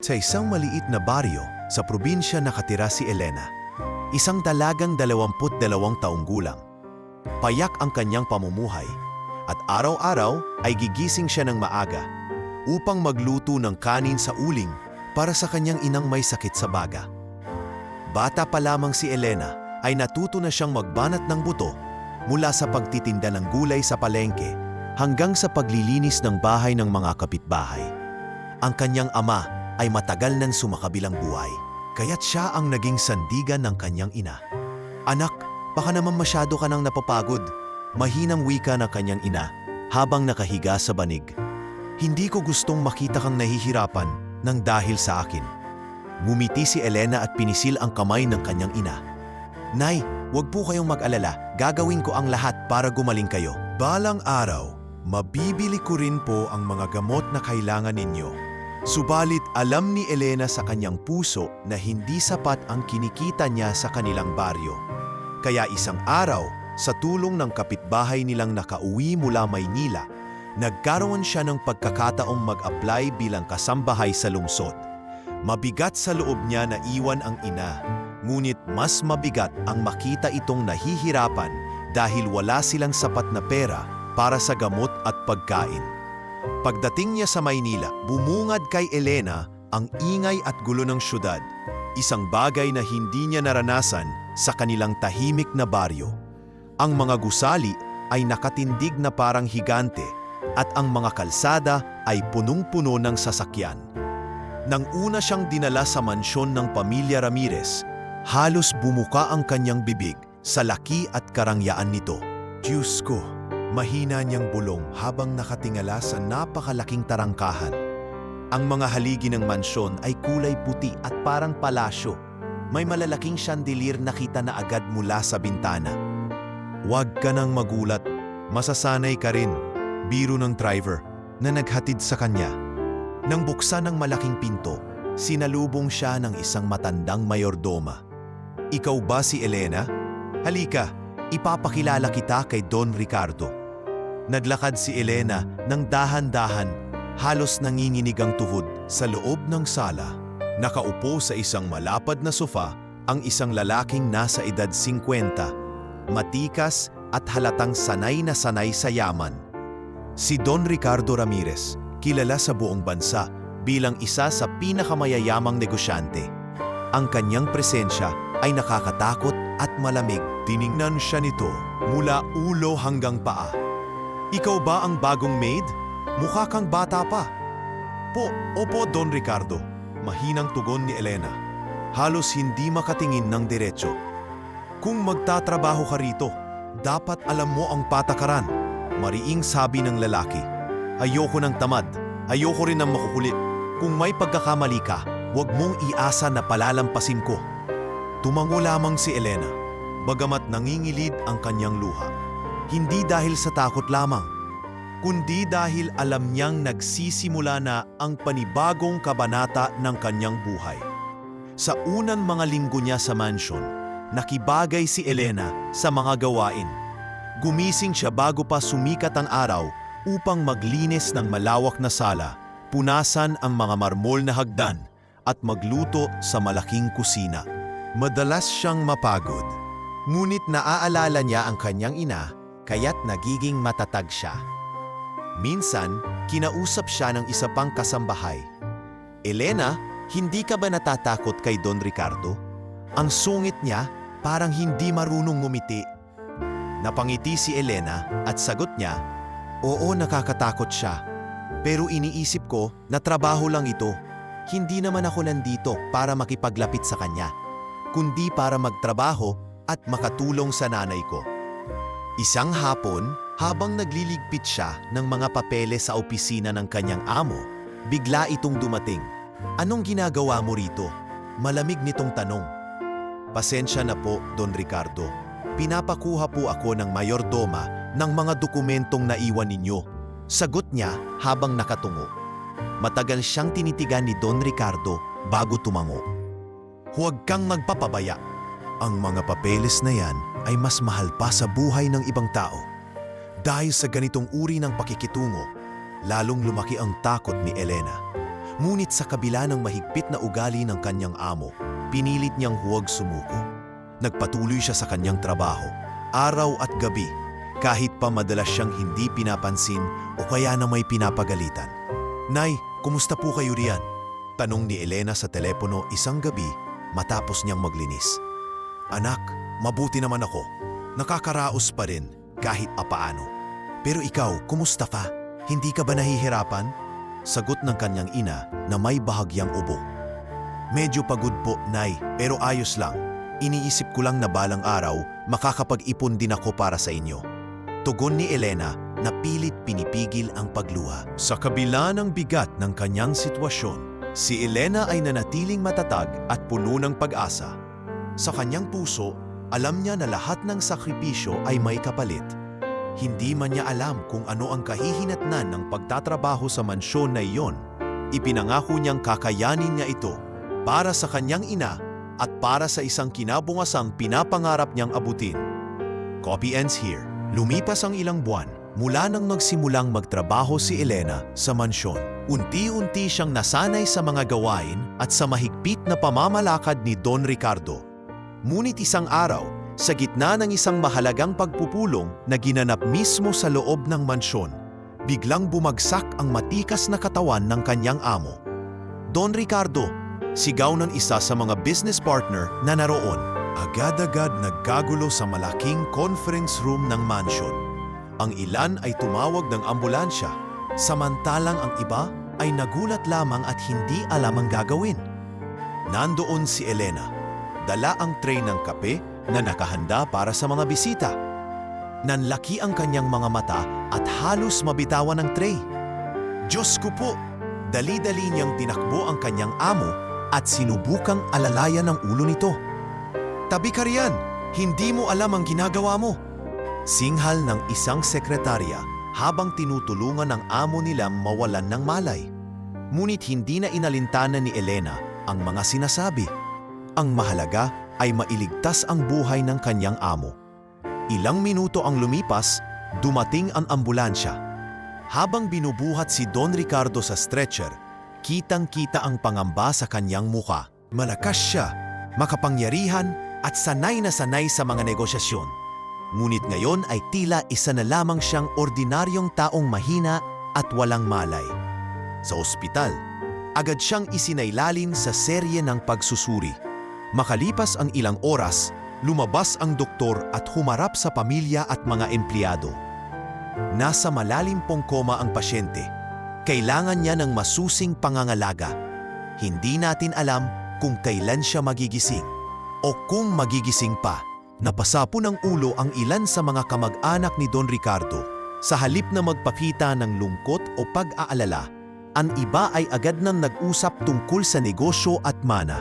Sa isang maliit na baryo sa probinsya nakatira si Elena, isang dalagang 22 taong gulang. Payak ang kanyang pamumuhay at araw-araw ay gigising siya ng maaga upang magluto ng kanin sa uling para sa kanyang inang may sakit sa baga. Bata pa lamang si Elena ay natuto na siyang magbanat ng buto mula sa pagtitinda ng gulay sa palengke hanggang sa paglilinis ng bahay ng mga kapitbahay. Ang kanyang ama ay matagal nang sumakabilang buhay, kaya't siya ang naging sandigan ng kanyang ina. "Anak, baka naman masyado ka nang napapagod," mahinang wika ng kanyang ina habang nakahiga sa banig. "Hindi ko gustong makita kang nahihirapan nang dahil sa akin." Ngumiti si Elena at pinisil ang kamay ng kanyang ina. "Nay, huwag po kayong mag-alala, gagawin ko ang lahat para gumaling kayo. Balang araw, mabibili ko rin po ang mga gamot na kailangan ninyo." Subalit alam ni Elena sa kanyang puso na hindi sapat ang kinikita niya sa kanilang baryo. Kaya isang araw, sa tulong ng kapitbahay nilang nakauwi mula Maynila, nagkaroon siya ng pagkakataong mag-apply bilang kasambahay sa lungsod. Mabigat sa loob niya na iwan ang ina, ngunit mas mabigat ang makita itong nahihirapan dahil wala silang sapat na pera para sa gamot at pagkain. Pagdating niya sa Maynila, bumungad kay Elena ang ingay at gulo ng syudad, isang bagay na hindi niya naranasan sa kanilang tahimik na baryo. Ang mga gusali ay nakatindig na parang higante at ang mga kalsada ay punong-puno ng sasakyan. Nang una siyang dinala sa mansyon ng pamilya Ramirez, halos bumuka ang kanyang bibig sa laki at karangyaan nito. "Diyos ko!" mahina niyang bulong habang nakatingala sa napakalaking tarangkahan. Ang mga haligi ng mansyon ay kulay puti at parang palasyo. May malalaking chandelier na kita na agad mula sa bintana. "Huwag ka nang magulat, masasanay ka rin," biro ng driver na naghatid sa kanya. Nang buksan ang malaking pinto, sinalubong siya ng isang matandang mayordoma. "Ikaw ba si Elena? Halika, ipapakilala kita kay Don Ricardo." Naglakad si Elena ng dahan-dahan, halos nanginginig ang tuhod sa loob ng sala. Nakaupo sa isang malapad na sofa ang isang lalaking nasa edad 50, matikas at halatang sanay na sanay sa yaman. Si Don Ricardo Ramirez, kilala sa buong bansa bilang isa sa pinakamayayamang negosyante. Ang kanyang presensya ay nakakatakot at malamig. Tiningnan siya nito mula ulo hanggang paa. "Ikaw ba ang bagong maid? Mukha kang bata pa." Opo, Don Ricardo," mahinang tugon ni Elena, halos hindi makatingin ng diretso. "Kung magtatrabaho ka rito, dapat alam mo ang patakaran," mariing sabi ng lalaki. "Ayoko ng tamad, ayoko rin ng makukulit. Kung may pagkakamali ka, huwag mong iasa na palalampasin ko." Tumango lamang si Elena, bagamat nangingilid ang kanyang luha. Hindi dahil sa takot lamang, kundi dahil alam niyang nagsisimula na ang panibagong kabanata ng kanyang buhay. Sa unang mga linggo niya sa mansion, nakibagay si Elena sa mga gawain. Gumising siya bago pa sumikat ang araw upang maglinis ng malawak na sala, punasan ang mga marmol na hagdan at magluto sa malaking kusina. Madalas siyang mapagod, ngunit naaalala niya ang kanyang ina, kaya't nagiging matatag siya. Minsan, kinausap siya ng isa pang kasambahay. "Elena, hindi ka ba natatakot kay Don Ricardo? Ang sungit niya, parang hindi marunong ngumiti." Napangiti si Elena at sagot niya, "Oo, nakakatakot siya. Pero iniisip ko na trabaho lang ito. Hindi naman ako nandito para makipaglapit sa kanya, kundi para magtrabaho at makatulong sa nanay ko." Isang hapon, habang nagliligpit siya ng mga papeles sa opisina ng kanyang amo, bigla itong dumating. "Anong ginagawa mo rito?" malamig nitong tanong. "Pasensya na po, Don Ricardo. Pinapakuha po ako ng mayordoma ng mga dokumentong naiwan ninyo," sagot niya habang nakatungo. Matagal siyang tinitigan ni Don Ricardo bago tumango. "Huwag kang magpapabaya. Ang mga papeles na yan ay mas mahal pa sa buhay ng ibang tao." Dahil sa ganitong uri ng pakikitungo, lalong lumaki ang takot ni Elena. Ngunit sa kabila ng mahigpit na ugali ng kanyang amo, pinilit niyang huwag sumuko. Nagpatuloy siya sa kanyang trabaho, araw at gabi, kahit pa madalas siyang hindi pinapansin o kaya na may pinapagalitan. "Nay, kumusta po kayo riyan?" tanong ni Elena sa telepono isang gabi matapos niyang maglinis. "Anak, mabuti naman ako. Nakakaraos pa rin kahit papaano. Pero ikaw, kumusta ka? Hindi ka ba nahihirapan?" Sagot ng kanyang ina na may bahagyang ubo. "Medyo pagod po, Nay, pero ayos lang. Iniisip ko lang na balang araw makakapag-ipon din ako para sa inyo." Tugon ni Elena na pilit pinipigil ang pagluha. Sa kabila ng bigat ng kanyang sitwasyon, si Elena ay nanatiling matatag at puno ng pag-asa. Sa kanyang puso, alam niya na lahat ng sakripisyo ay may kapalit. Hindi man niya alam kung ano ang kahihinatnan ng pagtatrabaho sa mansyon na iyon. Ipinangako niyang kakayanin niya ito para sa kanyang ina at para sa isang kinabungasang pinapangarap niyang abutin. Copy ends here. Lumipas ang ilang buwan mula nang magsimulang magtrabaho si Elena sa mansyon. Unti-unti siyang nasanay sa mga gawain at sa mahigpit na pamamalakad ni Don Ricardo. Ngunit isang araw, sa gitna ng isang mahalagang pagpupulong na ginanap mismo sa loob ng mansyon, biglang bumagsak ang matikas na katawan ng kanyang amo. "Don Ricardo!" sigaw ng isa sa mga business partner na naroon. Agad-agad nagkagulo sa malaking conference room ng mansion. Ang ilan ay tumawag ng ambulansya, samantalang ang iba ay nagulat lamang at hindi alam ang gagawin. Nandoon si Elena, dala ang tray ng kape na nakahanda para sa mga bisita. Nanlaki ang kanyang mga mata at halos mabitawan ang tray. "Diyos ko po!" Dali-dali niyang tinakbo ang kanyang amo at sinubukang alalayan ang ulo nito. "Tabi ka riyan! Hindi mo alam ang ginagawa mo!" Singhal ng isang sekretarya habang tinutulungan ang amo nila mawalan ng malay. Ngunit hindi na inalintana ni Elena ang mga sinasabi. Ang mahalaga ay mailigtas ang buhay ng kanyang amo. Ilang minuto ang lumipas, dumating ang ambulansya. Habang binubuhat si Don Ricardo sa stretcher, kitang-kita ang pangamba sa kanyang muka. Malakas siya, makapangyarihan at sanay na sanay sa mga negosyasyon. Ngunit ngayon ay tila isa na lamang siyang ordinaryong taong mahina at walang malay. Sa ospital, agad siyang isinailalim sa serye ng pagsusuri. Makalipas ang ilang oras, lumabas ang doktor at humarap sa pamilya at mga empleyado. Nasa malalim pong koma ang pasyente. Kailangan niya ng masusing pangangalaga. Hindi natin alam kung kailan siya magigising o kung magigising pa. Napasapo ng ulo ang ilan sa mga kamag-anak ni Don Ricardo. Sa halip na magpakita ng lungkot o pag-aalala, ang iba ay agad nang nag-usap tungkol sa negosyo at mana.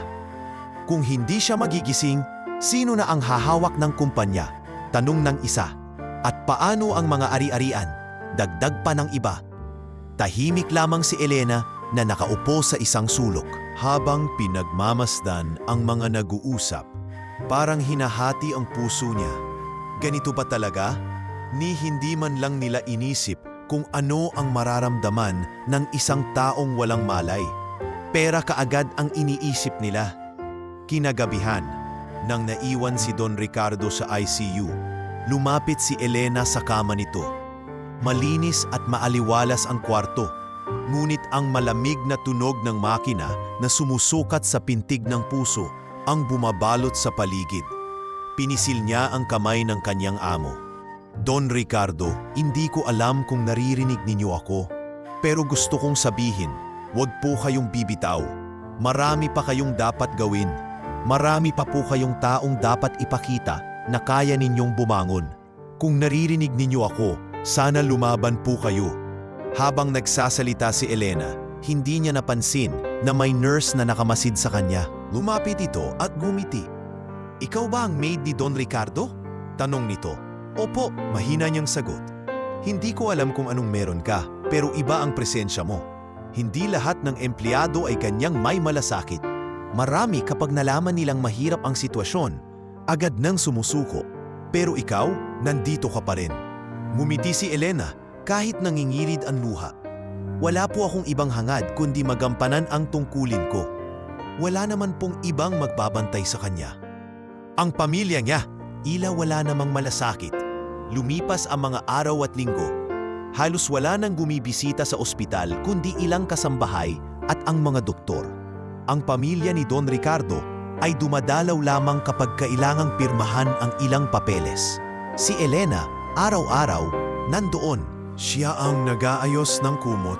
Kung hindi siya magigising, sino na ang hahawak ng kumpanya? Tanong ng isa. At paano ang mga ari-arian? Dagdag pa ng iba. Tahimik lamang si Elena na nakaupo sa isang sulok. Habang pinagmamasdan ang mga nag-uusap, parang hinahati ang puso niya. Ganito ba talaga? Ni hindi man lang nila inisip kung ano ang mararamdaman ng isang taong walang malay. Pera kaagad ang iniisip nila. Kinagabihan, nang naiwan si Don Ricardo sa ICU, lumapit si Elena sa kama nito. Malinis at maaliwalas ang kwarto, ngunit ang malamig na tunog ng makina na sumusukat sa pintig ng puso ang bumabalot sa paligid. Pinisil niya ang kamay ng kanyang amo. "Don Ricardo, hindi ko alam kung naririnig ninyo ako, pero gusto kong sabihin, huwag po kayong bibitaw. Marami pa kayong dapat gawin. Marami pa po kayong taong dapat ipakita na kaya ninyong bumangon. Kung naririnig ninyo ako, sana lumaban po kayo." Habang nagsasalita si Elena, hindi niya napansin na may nurse na nakamasid sa kanya. Lumapit ito at gumiti. "Ikaw ba ang maid ni Don Ricardo?" tanong nito. "Opo," mahina niyang sagot. "Hindi ko alam kung anong meron ka, pero iba ang presensya mo. Hindi lahat ng empleyado ay kanyang may malasakit. Marami kapag nalaman nilang mahirap ang sitwasyon, agad nang sumusuko. Pero ikaw, nandito ka pa rin." Ngumiti si Elena kahit nangingirid ang luha. Wala po akong ibang hangad kundi magampanan ang tungkulin ko. Wala naman pong ibang magbabantay sa kanya. Ang pamilya niya, ila wala namang malasakit. Lumipas ang mga araw at linggo. Halos wala nang gumibisita sa ospital kundi ilang kasambahay at ang mga doktor. Ang pamilya ni Don Ricardo ay dumadalaw lamang kapag kailangang pirmahan ang ilang papeles. Si Elena, araw-araw, nandoon. Siya ang nag-aayos ng kumot,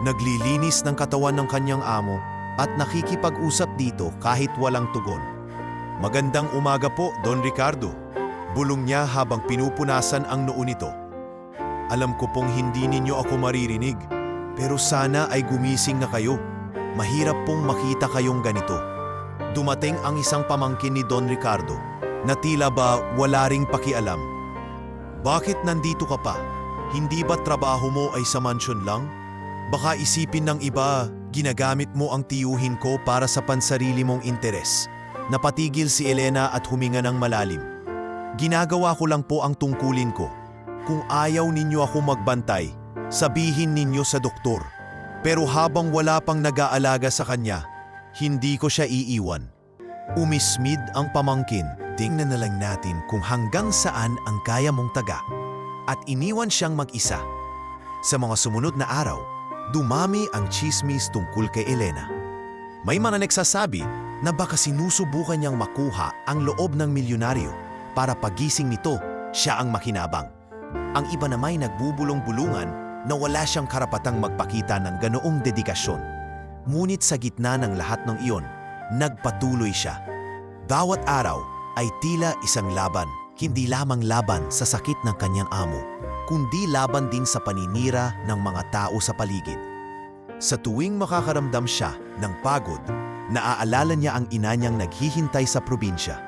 naglilinis ng katawan ng kanyang amo at nakikipag-usap dito kahit walang tugon. Magandang umaga po, Don Ricardo. Bulong niya habang pinupunasan ang noo nito. Alam ko pong hindi ninyo ako maririnig, pero sana ay gumising na kayo. Mahirap pong makita kayong ganito. Dumating ang isang pamangkin ni Don Ricardo na tila ba wala ring pakialam. Bakit nandito ka pa? Hindi ba trabaho mo ay sa mansyon lang? Baka isipin ng iba, ginagamit mo ang tiyuhin ko para sa pansarili mong interes. Napatigil si Elena at huminga ng malalim. Ginagawa ko lang po ang tungkulin ko. Kung ayaw ninyo ako magbantay, sabihin ninyo sa doktor. Pero habang wala pang nag-aalaga sa kanya, hindi ko siya iiwan. Umismid ang pamangkin. Tingnan na lang natin kung hanggang saan ang kaya mong taga. At iniwan siyang mag-isa. Sa mga sumunod na araw, dumami ang chismis tungkol kay Elena. May mga nagsasabi na baka sinusubukan niyang makuha ang loob ng milyonaryo para pagising nito siya ang makinabang. Ang iba namay nagbubulong-bulungan na wala siyang karapatang magpakita ng ganoong dedikasyon. Ngunit sa gitna ng lahat ng iyon, nagpatuloy siya. Bawat araw ay tila isang laban, hindi lamang laban sa sakit ng kanyang amo, kundi laban din sa paninira ng mga tao sa paligid. Sa tuwing makakaramdam siya ng pagod, naaalala niya ang ina niyang naghihintay sa probinsya.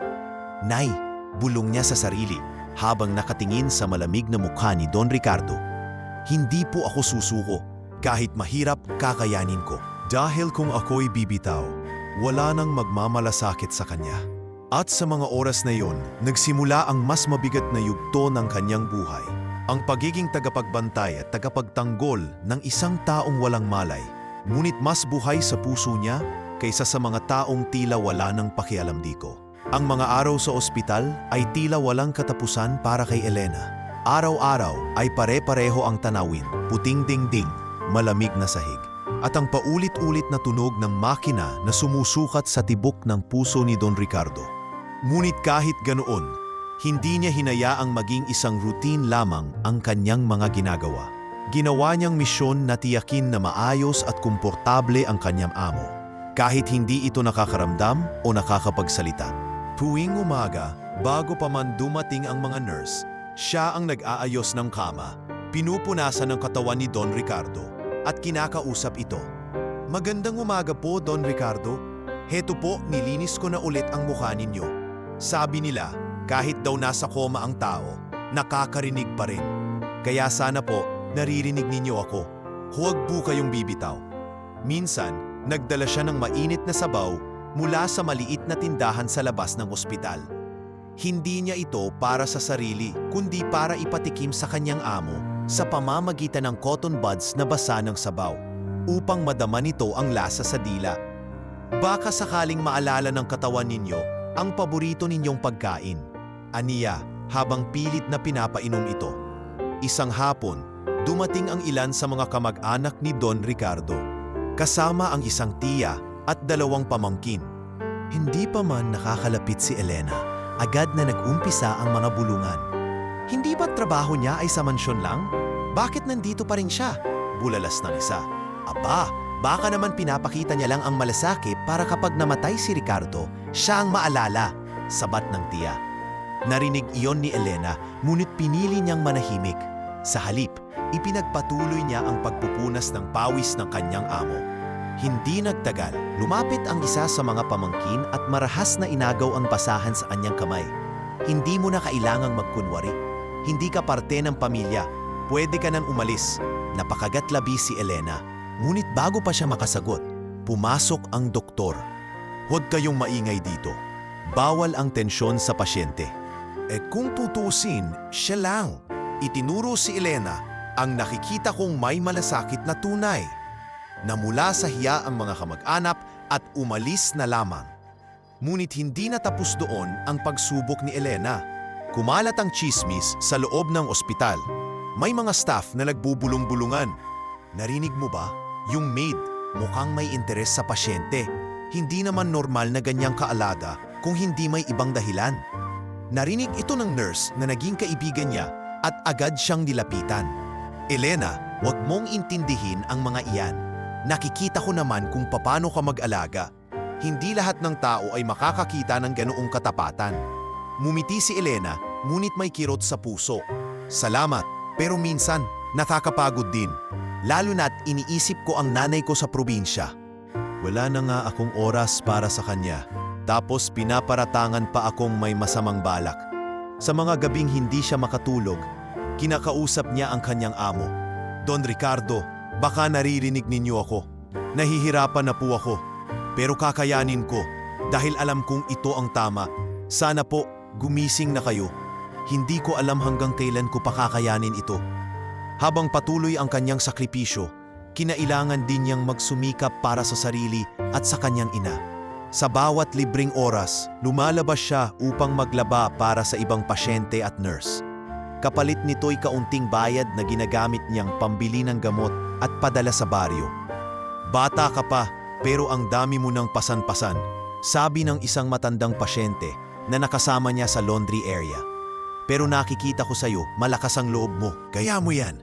Nay, bulong niya sa sarili habang nakatingin sa malamig na mukha ni Don Ricardo. Hindi po ako susuko, kahit mahirap kakayanin ko. Dahil kung ako'y bibitaw, wala nang magmamalasakit sa kanya. At sa mga oras na iyon, nagsimula ang mas mabigat na yugto ng kanyang buhay. Ang pagiging tagapagbantay at tagapagtanggol ng isang taong walang malay, ngunit mas buhay sa puso niya kaysa sa mga taong tila wala ng pakialam dito. Ang mga araw sa ospital ay tila walang katapusan para kay Elena. Araw-araw ay pare-pareho ang tanawin, puting dingding, malamig na sahig, at ang paulit-ulit na tunog ng makina na sumusukat sa tibok ng puso ni Don Ricardo. Ngunit kahit ganoon, hindi niya hinayaang maging isang routine lamang ang kanyang mga ginagawa. Ginawa niyang misyon na tiyakin na maayos at komportable ang kanyang amo, kahit hindi ito nakakaramdam o nakakapagsalita. Tuwing umaga, bago pa man dumating ang mga nurse, siya ang nag-aayos ng kama, pinupunasan ng katawan ni Don Ricardo, at kinakausap ito. Magandang umaga po, Don Ricardo. Heto po, nilinis ko na ulit ang mukha ninyo. Sabi nila, kahit daw nasa koma ang tao, nakakarinig pa rin. Kaya sana po, naririnig ninyo ako. Huwag po kayong bibitaw. Minsan, nagdala siya ng mainit na sabaw mula sa maliit na tindahan sa labas ng ospital. Hindi niya ito para sa sarili, kundi para ipatikim sa kanyang amo sa pamamagitan ng cotton buds na basa ng sabaw, upang madama nito ang lasa sa dila. Baka sakaling maalala ng katawan ninyo ang paborito ninyong pagkain, aniya habang pilit na pinapainom ito. Isang hapon, dumating ang ilan sa mga kamag-anak ni Don Ricardo, kasama ang isang tiya at dalawang pamangkin. Hindi pa man nakakalapit si Elena, agad na nag-umpisa ang mga bulungan. Hindi ba't trabaho niya ay sa mansyon lang? Bakit nandito pa rin siya? Bulalas ng isa. Aba, baka naman pinapakita niya lang ang malasakit para kapag namatay si Ricardo, siya ang maalala, sabat ng tiya. Narinig iyon ni Elena, ngunit pinili niyang manahimik. Sa halip, ipinagpatuloy niya ang pagpupunas ng pawis ng kanyang amo. Hindi nagtagal, lumapit ang isa sa mga pamangkin at marahas na inagaw ang basahan sa kanyang kamay. Hindi mo na kailangang magkunwari. Hindi ka parte ng pamilya. Pwede ka nang umalis. Napakagatlabi si Elena. Ngunit bago pa siya makasagot, pumasok ang doktor. Huwag kayong maingay dito. Bawal ang tensyon sa pasyente. Kung tutuusin, siya lang. Itinuro si Elena ang nakikita kong may malasakit na tunay. Namula sa hiya ang mga kamag-anak at umalis na lamang. Ngunit hindi natapos doon ang pagsubok ni Elena. Kumalat ang tsismis sa loob ng ospital. May mga staff na nagbubulong-bulungan. Narinig mo ba? Yung maid, mukhang may interes sa pasyente. Hindi naman normal na ganyang kaalaga kung hindi may ibang dahilan. Narinig ito ng nurse na naging kaibigan niya at agad siyang nilapitan. Elena, wag mong intindihin ang mga iyan. Nakikita ko naman kung paano ka mag-alaga. Hindi lahat ng tao ay makakakita ng ganoong katapatan. Mumiti si Elena, ngunit may kirot sa puso. Salamat, pero minsan nakakapagod din. Lalo na't iniisip ko ang nanay ko sa probinsya. Wala na nga akong oras para sa kanya. Tapos pinaparatangan pa akong may masamang balak. Sa mga gabing hindi siya makatulog, kinakausap niya ang kanyang amo. Don Ricardo, baka naririnig ninyo ako. Nahihirapan na po ako. Pero kakayanin ko dahil alam kong ito ang tama. Sana po, gumising na kayo. Hindi ko alam hanggang kailan ko pa kakayanin ito. Habang patuloy ang kanyang sakripisyo, kinailangan din niyang magsumikap para sa sarili at sa kanyang ina. Sa bawat libreng oras, lumalabas siya upang maglaba para sa ibang pasyente at nurse. Kapalit nito'y kaunting bayad na ginagamit niyang pambili ng gamot at padala sa baryo. Bata ka pa, pero ang dami mo ng pasan-pasan, sabi ng isang matandang pasyente na nakasama niya sa laundry area. Pero nakikita ko sa'yo, malakas ang loob mo. Kaya mo yan.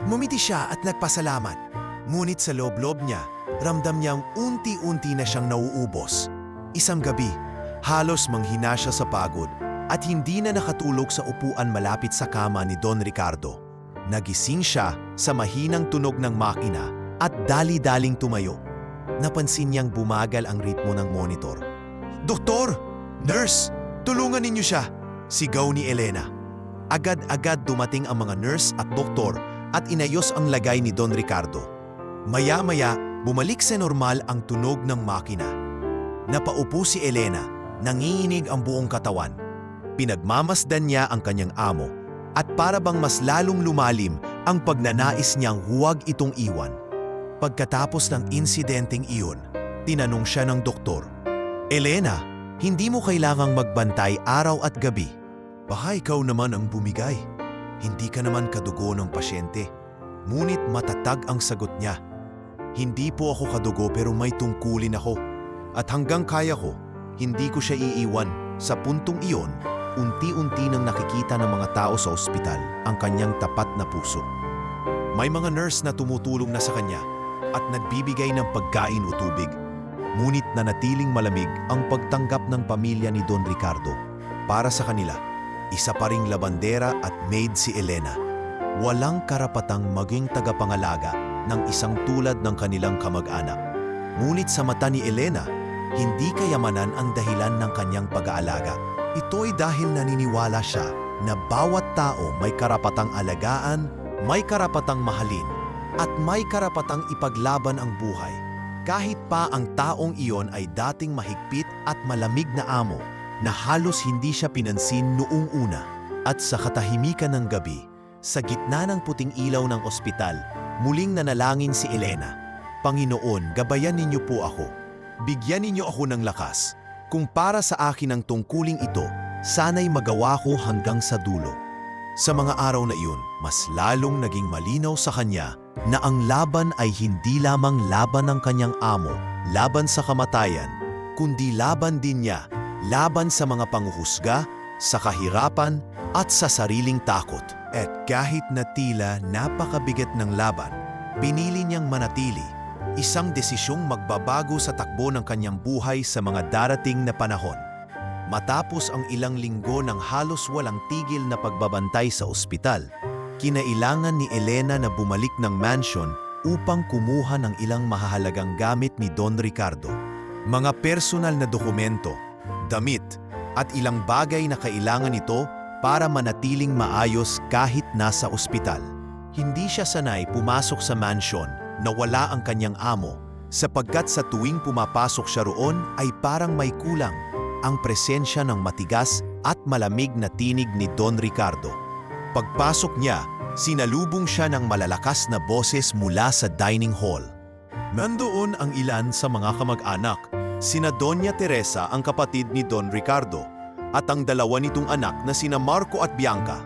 Mumiti siya at nagpasalamat. Ngunit sa loob-loob niya, ramdam niyang unti-unti na siyang nauubos. Isang gabi, halos manghina siya sa pagod at hindi na nakatulog sa upuan malapit sa kama ni Don Ricardo. Nagising siya sa mahinang tunog ng makina at dali-daling tumayo. Napansin niyang bumagal ang ritmo ng monitor. "Doktor! Nurse! Tulungan ninyo siya!" Sigaw ni Elena. Agad-agad dumating ang mga nurse at doktor at inayos ang lagay ni Don Ricardo. Maya-maya, bumalik sa normal ang tunog ng makina. Napaupo si Elena, nanginginig ang buong katawan. Pinagmamasdan niya ang kanyang amo at para bang mas lalong lumalim ang pagnanais niyang huwag itong iwan. Pagkatapos ng insidenteng iyon, tinanong siya ng doktor, "Elena, hindi mo kailangang magbantay araw at gabi. Baka ikaw naman ang bumigay. Hindi ka naman kadugo ng pasyente." Ngunit matatag ang sagot niya. "Hindi po ako kadugo pero may tungkulin ako. At hanggang kaya ko, hindi ko siya iiwan." Sa puntong iyon, unti-unti nang nakikita ng mga tao sa ospital ang kanyang tapat na puso. May mga nurse na tumutulong na sa kanya at nagbibigay ng pagkain o tubig. Ngunit nanatiling malamig ang pagtanggap ng pamilya ni Don Ricardo. Para sa kanila, isa pa ring labandera at maid si Elena. Walang karapatang maging tagapangalaga ng isang tulad ng kanilang kamag-anak. Ngunit sa mata ni Elena, hindi kayamanan ang dahilan ng kanyang pag-aalaga. Ito'y dahil naniniwala siya na bawat tao may karapatang alagaan, may karapatang mahalin, at may karapatang ipaglaban ang buhay. Kahit pa ang taong iyon ay dating mahigpit at malamig na amo na halos hindi siya pinansin noong una. At sa katahimikan ng gabi, sa gitna ng puting ilaw ng ospital, muling nanalangin si Elena. "Panginoon, gabayan ninyo po ako. Bigyan ninyo ako ng lakas. Kung para sa akin ang tungkuling ito, sana'y magawa ko hanggang sa dulo." Sa mga araw na iyon, mas lalong naging malinaw sa kanya na ang laban ay hindi lamang laban ng kanyang amo, laban sa kamatayan, kundi laban din niya, laban sa mga panghuhusga, sa kahirapan at sa sariling takot. At kahit na tila napakabigat ng laban, pinili niyang manatili. Isang desisyong magbabago sa takbo ng kanyang buhay sa mga darating na panahon. Matapos ang ilang linggo ng halos walang tigil na pagbabantay sa ospital, kinailangan ni Elena na bumalik ng mansion upang kumuha ng ilang mahahalagang gamit ni Don Ricardo. Mga personal na dokumento, damit, at ilang bagay na kailangan nito para manatiling maayos kahit nasa ospital. Hindi siya sanay pumasok sa mansion na wala ang kanyang amo, sapagkat sa tuwing pumapasok siya roon ay parang may kulang ang presensya ng matigas at malamig na tinig ni Don Ricardo. Pagpasok niya, sinalubong siya ng malalakas na boses mula sa dining hall. Nandoon ang ilan sa mga kamag-anak, sina Doña Teresa ang kapatid ni Don Ricardo at ang dalawa nitong anak na sina Marco at Bianca.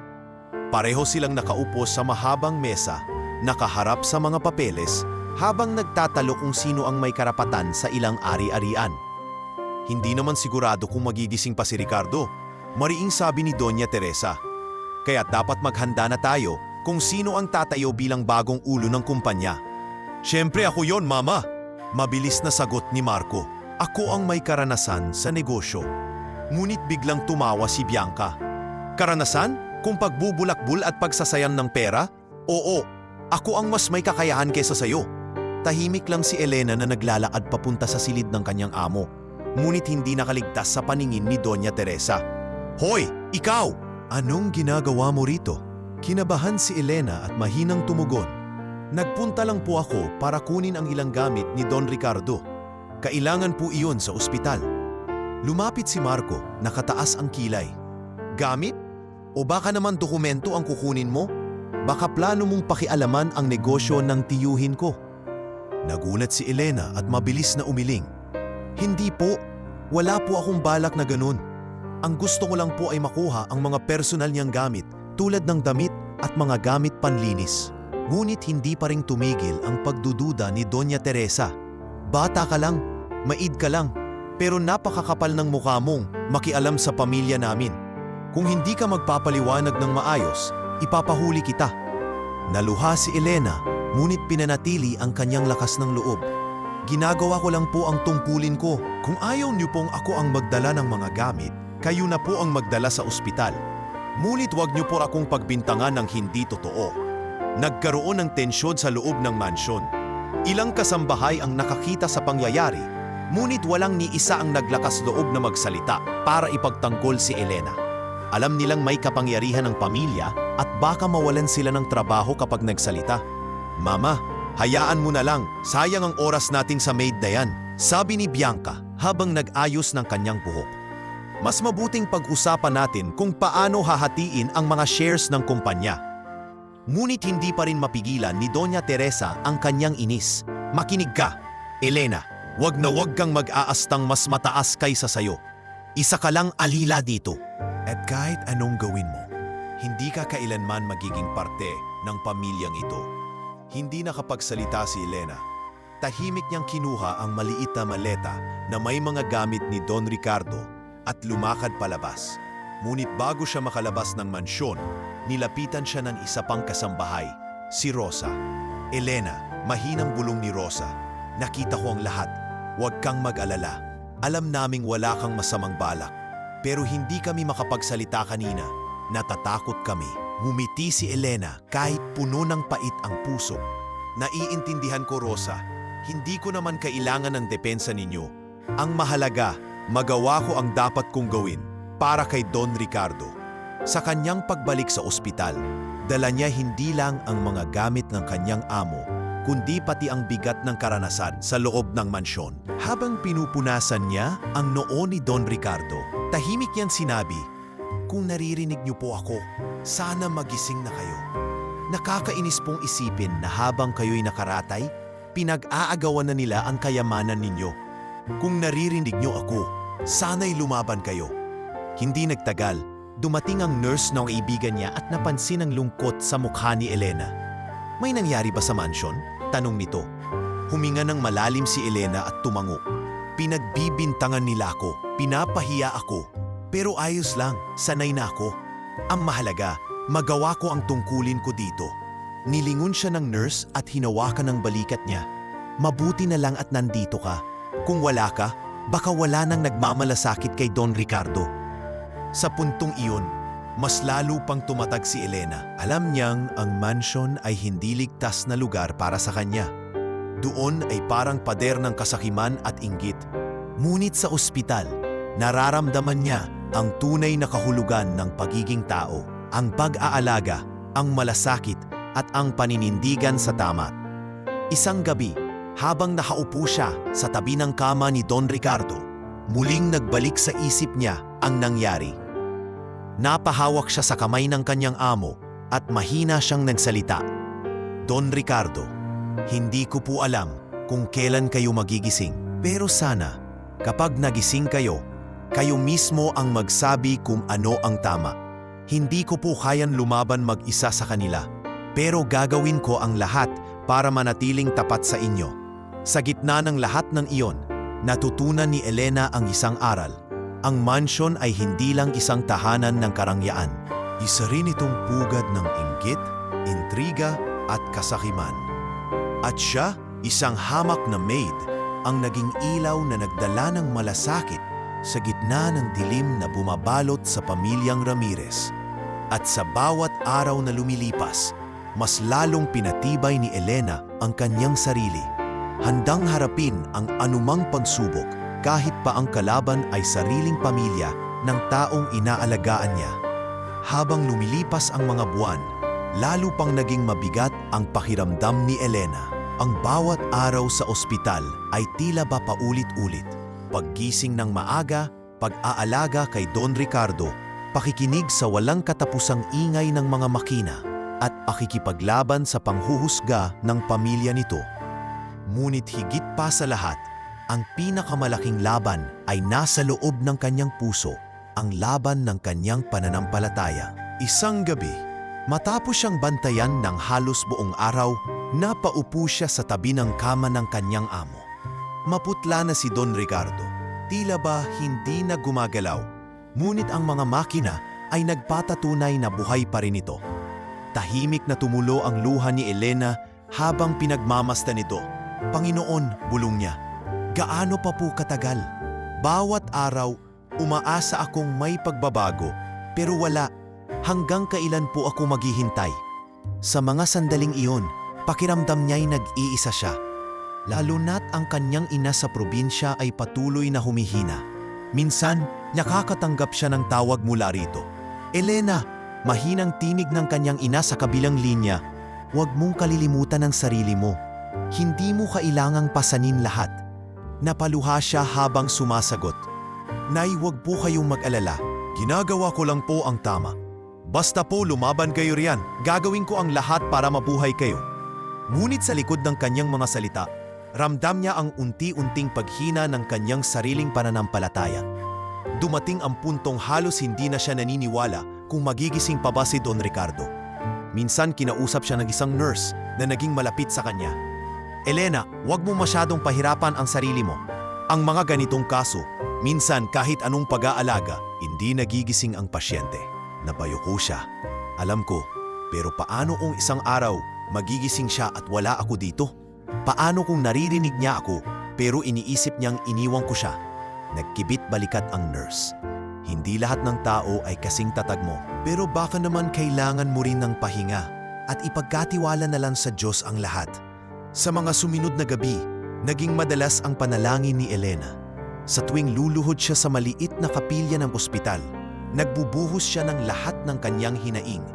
Pareho silang nakaupo sa mahabang mesa, nakaharap sa mga papeles habang nagtatalo kung sino ang may karapatan sa ilang ari-arian. Hindi naman sigurado kung magigising pa si Ricardo, mariing sabi ni Doña Teresa. Kaya dapat maghanda na tayo kung sino ang tatayo bilang bagong ulo ng kumpanya. Siyempre ako yon, Mama. Mabilis na sagot ni Marco. Ako ang may karanasan sa negosyo. Ngunit biglang tumawa si Bianca. Karanasan? Kung pagbubulakbul at pagsasayang ng pera? Oo, ako ang mas may kakayahan kesa sayo. Tahimik lang si Elena na naglalakad papunta sa silid ng kanyang amo. Ngunit hindi nakaligtas sa paningin ni Doña Teresa. Hoy, ikaw! Anong ginagawa mo rito? Kinabahan si Elena at mahinang tumugon. Nagpunta lang po ako para kunin ang ilang gamit ni Don Ricardo. Kailangan po iyon sa ospital. Lumapit si Marco, nakataas ang kilay. Gamit? O baka naman dokumento ang kukunin mo? Baka plano mong pakialaman ang negosyo ng tiyuhin ko. Nagulat si Elena at mabilis na umiling. Hindi po, wala po akong balak na ganun. Ang gusto ko lang po ay makuha ang mga personal niyang gamit tulad ng damit at mga gamit panlinis. Ngunit hindi pa ring tumigil ang pagdududa ni Doña Teresa. Bata ka lang, maid ka lang, pero napakakapal ng mukha mong makialam sa pamilya namin. Kung hindi ka magpapaliwanag ng maayos, ipapahuli kita. Naluha si Elena, ngunit pinanatili ang kanyang lakas ng loob. Ginagawa ko lang po ang tungkulin ko. Kung ayaw niyo pong ako ang magdala ng mga gamit, kayo na po ang magdala sa ospital. Ngunit huwag niyo po akong pagbintangan ng hindi totoo. Nagkaroon ng tensyon sa loob ng mansyon. Ilang kasambahay ang nakakita sa pangyayari, ngunit walang ni isa ang naglakas loob na magsalita para ipagtanggol si Elena. Alam nilang may kapangyarihan ng pamilya at baka mawalan sila ng trabaho kapag nagsalita. Mama, hayaan mo na lang, sayang ang oras natin sa maid na yan, sabi ni Bianca habang nag-ayos ng kanyang buhok. Mas mabuting pag-usapan natin kung paano hahatiin ang mga shares ng kumpanya. Ngunit hindi pa rin mapigilan ni Doña Teresa ang kanyang inis. Makinig ka, Elena, wag na wag kang mag-aastang mas mataas kaysa sayo. Isa ka lang alila dito. At kahit anong gawin mo, hindi ka kailanman magiging parte ng pamilyang ito. Hindi nakapagsalita si Elena. Tahimik niyang kinuha ang maliit na maleta na may mga gamit ni Don Ricardo at lumakad palabas. Ngunit bago siya makalabas ng mansyon, nilapitan siya ng isa pang kasambahay, si Rosa. Elena, mahinang bulong ni Rosa. Nakita ko ang lahat. Huwag kang mag-alala. Alam naming wala kang masamang balak. Pero hindi kami makapagsalita kanina. Natatakot kami. Ngumiti si Elena kahit puno ng pait ang puso. Naiintindihan ko, Rosa. Hindi ko naman kailangan ng depensa ninyo. Ang mahalaga, magawa ko ang dapat kong gawin para kay Don Ricardo. Sa kanyang pagbalik sa ospital, dala niya hindi lang ang mga gamit ng kanyang amo, kundi pati ang bigat ng karanasan sa loob ng mansyon. Habang pinupunasan niya ang noo ni Don Ricardo, tahimik niyang sinabi, "Kung naririnig niyo po ako, sana magising na kayo. Nakakainis pong isipin na habang kayo'y nakaratay, pinag-aagawan na nila ang kayamanan ninyo. Kung naririnig niyo ako, sana'y lumaban kayo." Hindi nagtagal, dumating ang nurse ng kaibigan niya at napansin ang lungkot sa mukha ni Elena. "May nangyari ba sa mansyon?" tanong nito. Huminga ng malalim si Elena at tumango. "Pinagbibintangan nila ako, pinapahiya ako. Pero ayos lang, sanay na ako. Ang mahalaga, magawa ko ang tungkulin ko dito." Nilingon siya ng nurse at hinawakan ng balikat niya. "Mabuti na lang at nandito ka. Kung wala ka, baka wala nang nagmamalasakit kay Don Ricardo." Sa puntong iyon, mas lalo pang tumatag si Elena. Alam niyang ang mansyon ay hindi ligtas na lugar para sa kanya. Doon ay parang pader ng kasakiman at inggit. Ngunit sa ospital, nararamdaman niya ang tunay na kahulugan ng pagiging tao, ang pag-aalaga, ang malasakit at ang paninindigan sa tama. Isang gabi, habang nakaupo siya sa tabi ng kama ni Don Ricardo, muling nagbalik sa isip niya ang nangyari. Napahawak siya sa kamay ng kanyang amo at mahina siyang nagsalita. Don Ricardo, hindi ko po alam kung kailan kayo magigising. Pero sana, kapag nagising kayo, kayo mismo ang magsabi kung ano ang tama. Hindi ko po kayang lumaban mag-isa sa kanila. Pero gagawin ko ang lahat para manatiling tapat sa inyo. Sa gitna ng lahat ng iyon, natutunan ni Elena ang isang aral. Ang mansyon ay hindi lang isang tahanan ng karangyaan. Isa rin itong pugad ng inggit, intriga at kasakiman. At siya, isang hamak na maid, ang naging ilaw na nagdala ng malasakit sa gitna ng dilim na bumabalot sa pamilyang Ramirez. At sa bawat araw na lumilipas, mas lalong pinatibay ni Elena ang kanyang sarili. Handang harapin ang anumang pagsubok kahit pa ang kalaban ay sariling pamilya ng taong inaalagaan niya. Habang lumilipas ang mga buwan, lalo pang naging mabigat ang pakiramdam ni Elena. Ang bawat araw sa ospital ay tila ba paulit-ulit. Paggising ng maaga, pag-aalaga kay Don Ricardo, pakikinig sa walang katapusang ingay ng mga makina, at pakikipaglaban sa panghuhusga ng pamilya nito. Ngunit higit pa sa lahat, ang pinakamalaking laban ay nasa loob ng kanyang puso, ang laban ng kanyang pananampalataya. Isang gabi, matapos siyang bantayan ng halos buong araw, napaupo siya sa tabi ng kama ng kanyang amo. Maputla na si Don Ricardo, tila ba hindi na gumagalaw, ngunit ang mga makina ay nagpapatunay na buhay pa rin ito. Tahimik na tumulo ang luha ni Elena habang pinagmamasta nito. Panginoon, bulong niya, gaano pa po katagal? Bawat araw, umaasa akong may pagbabago, pero wala. Hanggang kailan po ako maghihintay? Sa mga sandaling iyon, pakiramdam niya'y nag-iisa siya. Lalo na't ang kanyang ina sa probinsya ay patuloy na humihina. Minsan, nakakatanggap siya ng tawag mula rito. Elena, mahinang tinig ng kanyang ina sa kabilang linya, huwag mong kalilimutan ang sarili mo. Hindi mo kailangang pasanin lahat. Napaluha siya habang sumasagot. Nay, huwag po kayong mag-alala. Ginagawa ko lang po ang tama. Basta po lumaban kayo riyan, gagawin ko ang lahat para mabuhay kayo. Ngunit sa likod ng kanyang mga salita, ramdam niya ang unti-unting paghina ng kanyang sariling pananampalataya. Dumating ang puntong halos hindi na siya naniniwala kung magigising pa ba si Don Ricardo. Minsan kinausap siya ng isang nurse na naging malapit sa kanya. Elena, huwag mo masyadong pahirapan ang sarili mo. Ang mga ganitong kaso, minsan kahit anong pag-aalaga, hindi nagigising ang pasyente. Napayuko siya. Alam ko, pero paano kung isang araw magigising siya at wala ako dito? Paano kung naririnig niya ako pero iniisip niyang iniwan ko siya? Nagkibit balikat ang nurse. Hindi lahat ng tao ay kasing tatag mo, pero baka naman kailangan mo rin ng pahinga at ipagkatiwala na lang sa Diyos ang lahat. Sa mga sumunod na gabi, naging madalas ang panalangin ni Elena. Sa tuwing luluhod siya sa maliit na kapilya ng ospital, nagbubuhos siya ng lahat ng kanyang hinaing.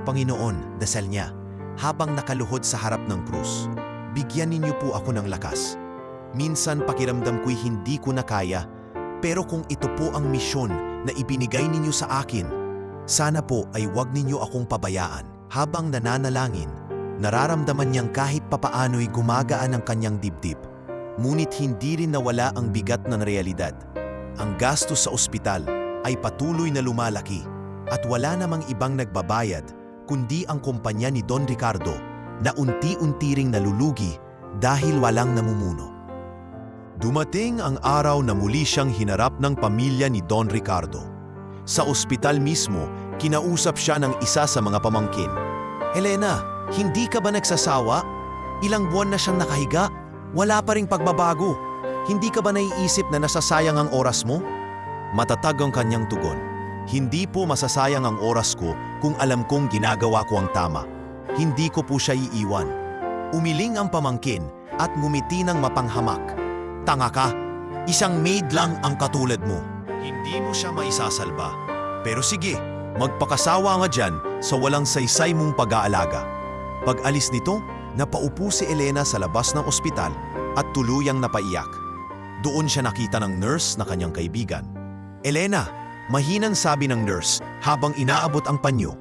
Panginoon, dasal niya, habang nakaluhod sa harap ng krus, bigyan ninyo po ako ng lakas. Minsan pakiramdam ko'y hindi ko na kaya, pero kung ito po ang misyon na ibinigay ninyo sa akin, sana po ay huwag ninyo akong pabayaan. Habang nananalangin, nararamdaman niyang kahit papaano'y gumagaan ang kanyang dibdib. Ngunit hindi rin nawala ang bigat ng realidad. Ang gastos sa ospital ay patuloy na lumalaki at wala namang ibang nagbabayad kundi ang kumpanya ni Don Ricardo na unti-unti ring nalulugi dahil walang namumuno. Dumating ang araw na muli siyang hinarap ng pamilya ni Don Ricardo. Sa ospital mismo, kinausap siya ng isa sa mga pamangkin. Elena, hindi ka ba nagsasawa? Ilang buwan na siyang nakahiga. Wala pa ring pagbabago. Hindi ka ba naiisip na nasasayang ang oras mo? Matatag ang kanyang tugon. Hindi po masasayang ang oras ko kung alam kong ginagawa ko ang tama. Hindi ko po siya iiwan. Umiling ang pamangkin at ngumiti ng mapanghamak. Tanga ka, isang maid lang ang katulad mo. Hindi mo siya maisasalba. Pero sige, magpakasawa nga dyan sa walang saysay mong pag-aalaga. Pag-alis nito, napaupo si Elena sa labas ng ospital at tuluyang napaiyak. Doon siya nakita ng nurse na kanyang kaibigan. Elena, mahinang sabi ng nurse habang inaabot ang panyo.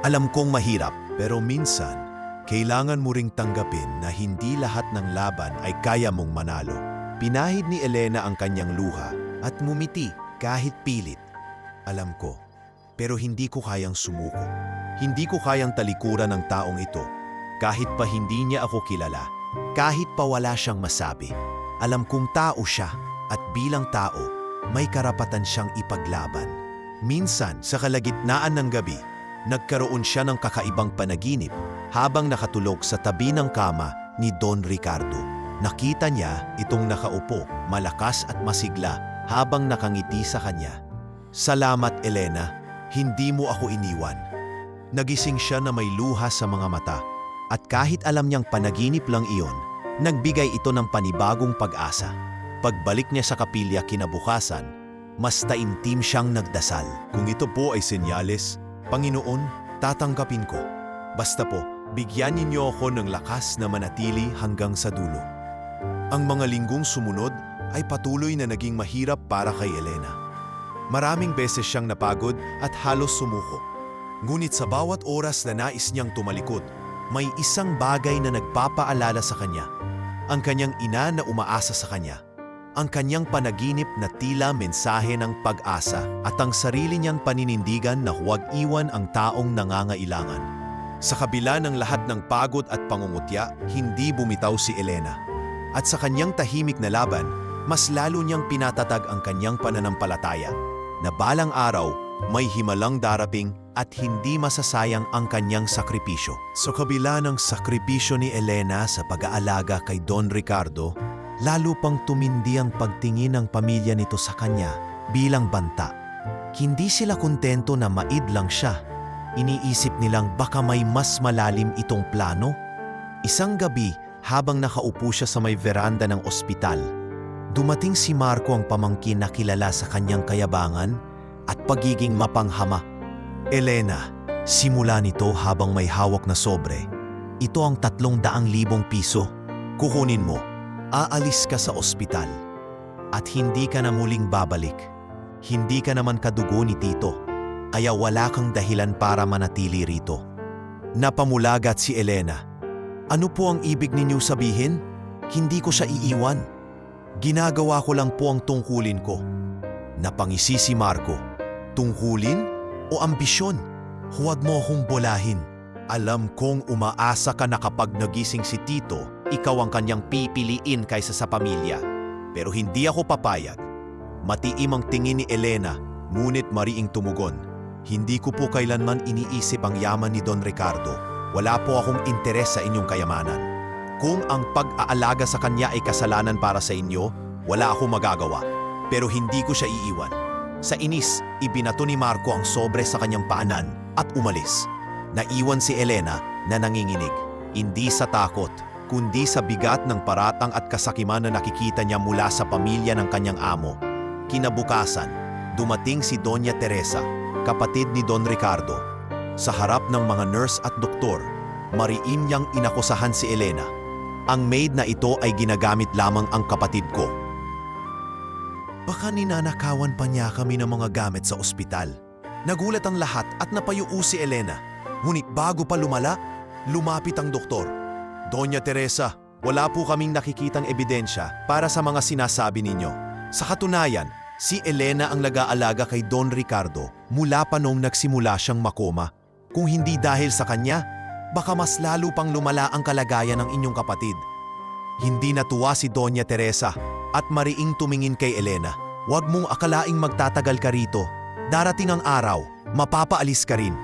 Alam kong mahirap, pero minsan, kailangan mo ring tanggapin na hindi lahat ng laban ay kaya mong manalo. Pinahid ni Elena ang kanyang luha at ngumiti kahit pilit. Alam ko, pero hindi ko kayang sumuko. Hindi ko kayang talikuran ng taong ito. Kahit pa hindi niya ako kilala, kahit pa wala siyang masabi. Alam kong tao siya at bilang tao, may karapatan siyang ipaglaban. Minsan, sa kalagitnaan ng gabi, nagkaroon siya ng kakaibang panaginip habang nakatulog sa tabi ng kama ni Don Ricardo. Nakita niya itong nakaupo, malakas at masigla habang nakangiti sa kanya. Salamat, Elena. Hindi mo ako iniwan. Nagising siya na may luha sa mga mata at kahit alam niyang panaginip lang iyon, nagbigay ito ng panibagong pag-asa. Pagbalik niya sa kapilya kinabukasan, mas taimtim siyang nagdasal. Kung ito po ay senyales, Panginoon, tatanggapin ko. Basta po, bigyan ninyo ako ng lakas na manatili hanggang sa dulo. Ang mga linggong sumunod ay patuloy na naging mahirap para kay Elena. Maraming beses siyang napagod at halos sumuko. Ngunit sa bawat oras na nais niyang tumalikod, may isang bagay na nagpapaalala sa kanya. Ang kanyang ina na umaasa sa kanya. Ang kanyang panaginip na tila mensahe ng pag-asa at ang sarili niyang paninindigan na huwag iwan ang taong nangangailangan. Sa kabila ng lahat ng pagod at pangungutya, hindi bumitaw si Elena. At sa kanyang tahimik na laban, mas lalo niyang pinatatag ang kanyang pananampalataya na balang araw may himalang darating at hindi masasayang ang kanyang sakripisyo. Sa kabila ng sakripisyo ni Elena sa pag-aalaga kay Don Ricardo, lalo pang tumindi ang pagtingin ng pamilya nito sa kanya bilang banta. Hindi sila kontento na maid lang siya. Iniisip nilang baka may mas malalim itong plano. Isang gabi, habang nakaupo siya sa may veranda ng ospital, dumating si Marco, ang pamangkin na kilala sa kanyang kayabangan at pagiging mapanghama. Elena, simula nito habang may hawak na sobre, ito ang 300,000 piso. Kukunin mo. Aalis ka sa ospital at hindi ka na muling babalik. Hindi ka naman kadugo ni Tito, kaya wala kang dahilan para manatili rito. Napamulagat si Elena. Ano po ang ibig ninyong sabihin? Hindi ko siya iiwan. Ginagawa ko lang po ang tungkulin ko. Napangisi si Marco. Tungkulin o ambisyon? Huwag mo akong bolahin. Alam kong umaasa ka na kapag nagising si Tito, ikaw ang kanyang pipiliin kaysa sa pamilya. Pero hindi ako papayag. Matiim ang tingin ni Elena, ngunit mariing tumugon. Hindi ko po kailanman iniisip ang yaman ni Don Ricardo. Wala po akong interes sa inyong kayamanan. Kung ang pag-aalaga sa kanya ay kasalanan para sa inyo, wala akong magagawa. Pero hindi ko siya iiwan. Sa inis, ibinato ni Marco ang sobre sa kanyang paanan at umalis. Naiwan si Elena na nanginginig, hindi sa takot, kundi sa bigat ng paratang at kasakiman na nakikita niya mula sa pamilya ng kanyang amo. Kinabukasan, dumating si Doña Teresa, kapatid ni Don Ricardo. Sa harap ng mga nurse at doktor, mariim niyang inakusahan si Elena. Ang maid na ito ay ginagamit lamang ang kapatid ko. Baka ninanakawan pa niya kami ng mga gamit sa ospital. Nagulat ang lahat at napayuu si Elena. Ngunit bago pa lumala, lumapit ang doktor. Doña Teresa, wala po kaming nakikitang ebidensya para sa mga sinasabi ninyo. Sa katunayan, si Elena ang nag-aalaga kay Don Ricardo mula pa noong nagsimula siyang makoma. Kung hindi dahil sa kanya, baka mas lalo pang lumala ang kalagayan ng inyong kapatid. Hindi natuwa si Doña Teresa at mariing tumingin kay Elena. Huwag mong akalaing magtatagal ka rito. Darating ang araw, mapapaalis ka rin.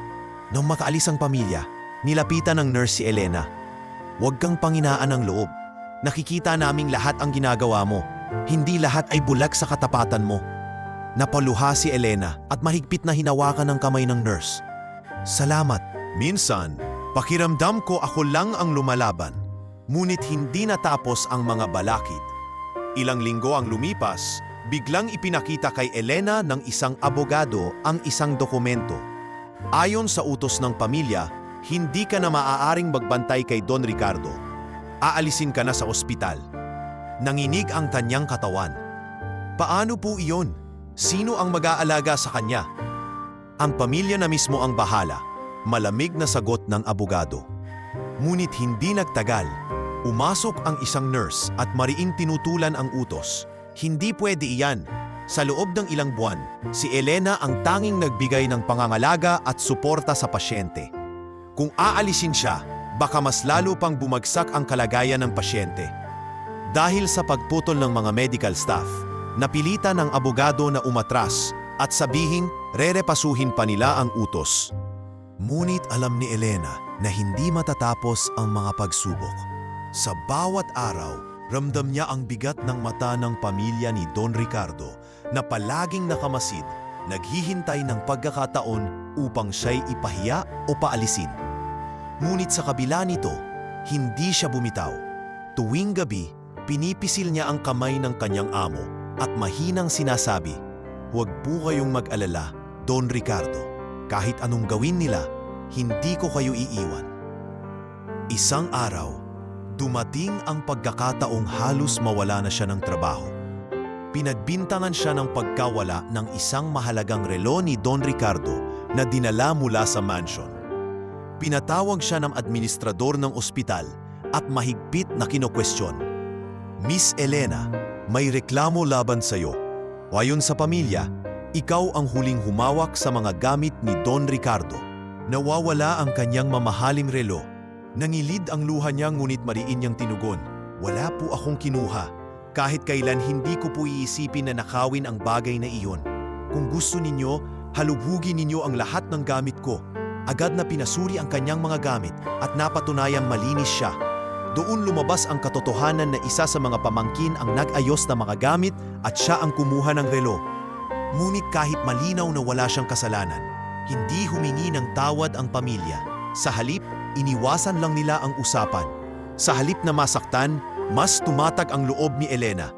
Nang makaalis ang pamilya, nilapitan ng nurse si Elena. Huwag kang panghinaan ng loob. Nakikita naming lahat ang ginagawa mo. Hindi lahat ay bulag sa katapatan mo. Napaluha si Elena at mahigpit na hinawakan ng kamay ng nurse. Salamat. Minsan, pakiramdam ko ako lang ang lumalaban. Ngunit hindi natapos ang mga balakid. Ilang linggo ang lumipas, biglang ipinakita kay Elena ng isang abogado ang isang dokumento. Ayon sa utos ng pamilya, hindi ka na maaaring magbantay kay Don Ricardo. Aalisin ka na sa ospital. Nanginig ang kanyang katawan. Paano po iyon? Sino ang mag-aalaga sa kanya? Ang pamilya na mismo ang bahala. Malamig na sagot ng abogado. Ngunit hindi nagtagal. Umasok ang isang nurse at mariing tinutulan ang utos. Hindi pwede iyan. Sa loob ng ilang buwan, si Elena ang tanging nagbigay ng pangangalaga at suporta sa pasyente. Kung aalisin siya, baka mas lalo pang bumagsak ang kalagayan ng pasyente. Dahil sa pagputol ng mga medical staff, napilitan ng abogado na umatras at sabihing rerepasuhin pa nila ang utos. Ngunit alam ni Elena na hindi matatapos ang mga pagsubok. Sa bawat araw, ramdam niya ang bigat ng mata ng pamilya ni Don Ricardo na palaging nakamasid, naghihintay ng pagkakataon upang siya'y ipahiya o paalisin. Ngunit sa kabila nito, hindi siya bumitaw. Tuwing gabi, pinipisil niya ang kamay ng kanyang amo at mahinang sinasabi, "Huwag po kayong mag-alala, Don Ricardo. Kahit anong gawin nila, hindi ko kayo iiwan." Isang araw, dumating ang pagkakataong halos mawala na siya ng trabaho. Pinagbintangan siya ng pagkawala ng isang mahalagang relo ni Don Ricardo na dinala mula sa mansion. Pinatawag siya ng administrador ng ospital at mahigpit na kinokwestiyon. "Miss Elena, may reklamo laban sa iyo. Ayon sa pamilya, ikaw ang huling humawak sa mga gamit ni Don Ricardo. Nawawala ang kanyang mamahaling relo." Nangilid ang luha niya ngunit mariin niyang tinugon, "Wala po akong kinuha. Kahit kailan hindi ko po iisipin na nakawin ang bagay na iyon. Kung gusto ninyo, halubugin ninyo ang lahat ng gamit ko." Agad na pinasuri ang kanyang mga gamit at napatunayang malinis siya. Doon lumabas ang katotohanan na isa sa mga pamangkin ang nag-ayos na mga gamit at siya ang kumuha ng relo. Ngunit kahit malinaw na wala siyang kasalanan, hindi humingi ng tawad ang pamilya. Sa halip, iniwasan lang nila ang usapan. Sa halip na masaktan, mas tumatag ang loob ni Elena.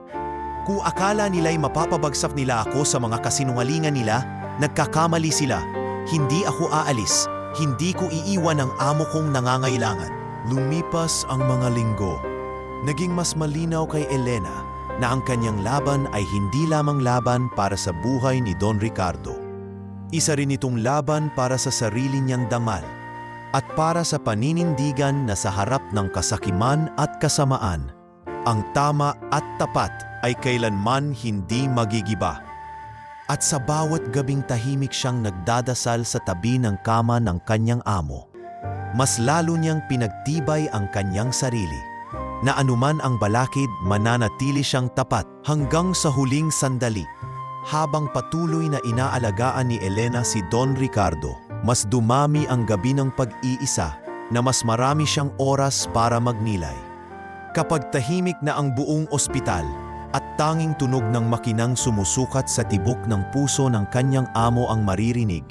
Kung akala nila'y mapapabagsak nila ako sa mga kasinungalingan nila, nagkakamali sila. Hindi ako aalis. Hindi ko iiwan ang amo kong nangangailangan. Lumipas ang mga linggo. Naging mas malinaw kay Elena na ang kanyang laban ay hindi lamang laban para sa buhay ni Don Ricardo. Isa rin itong laban para sa sarili niyang dangal at para sa paninindigan na sa harap ng kasakiman at kasamaan, ang tama at tapat ay kailanman hindi magigiba. At sa bawat gabing tahimik siyang nagdadasal sa tabi ng kama ng kanyang amo, mas lalo niyang pinagtibay ang kanyang sarili, na anuman ang balakid, mananatili siyang tapat hanggang sa huling sandali. Habang patuloy na inaalagaan ni Elena si Don Ricardo, mas dumami ang gabi ng pag-iisa na mas marami siyang oras para magnilay. Kapag tahimik na ang buong ospital at tanging tunog ng makinang sumusukat sa tibok ng puso ng kanyang amo ang maririnig,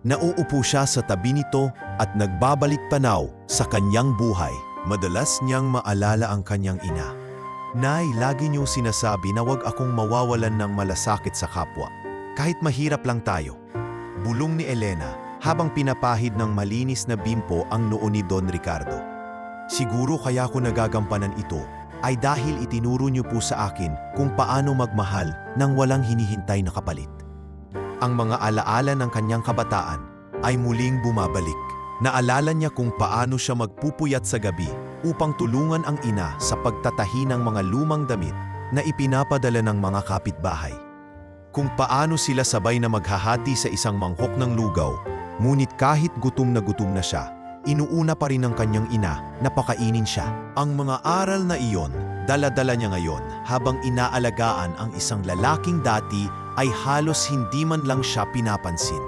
nauupo siya sa tabi nito at nagbabalik tanaw sa kanyang buhay. Madalas niyang maalala ang kanyang ina. "Nay, lagi niyo sinasabi na wag akong mawawalan ng malasakit sa kapwa. Kahit mahirap lang tayo." Bulong ni Elena habang pinapahid ng malinis na bimpo ang noo ni Don Ricardo. "Siguro kaya ko nagagampanan ito ay dahil itinuro niyo po sa akin kung paano magmahal nang walang hinihintay na kapalit." Ang mga alaala ng kanyang kabataan ay muling bumabalik. Naalala niya kung paano siya magpupuyat sa gabi upang tulungan ang ina sa pagtatahi ng mga lumang damit na ipinapadala ng mga kapitbahay. Kung paano sila sabay na maghahati sa isang mangkok ng lugaw, ngunit kahit gutom na siya, inuuna pa rin ng kanyang ina na pakainin siya. Ang mga aral na iyon, dala-dala niya ngayon habang inaalagaan ang isang lalaking dati ay halos hindi man lang siya pinapansin.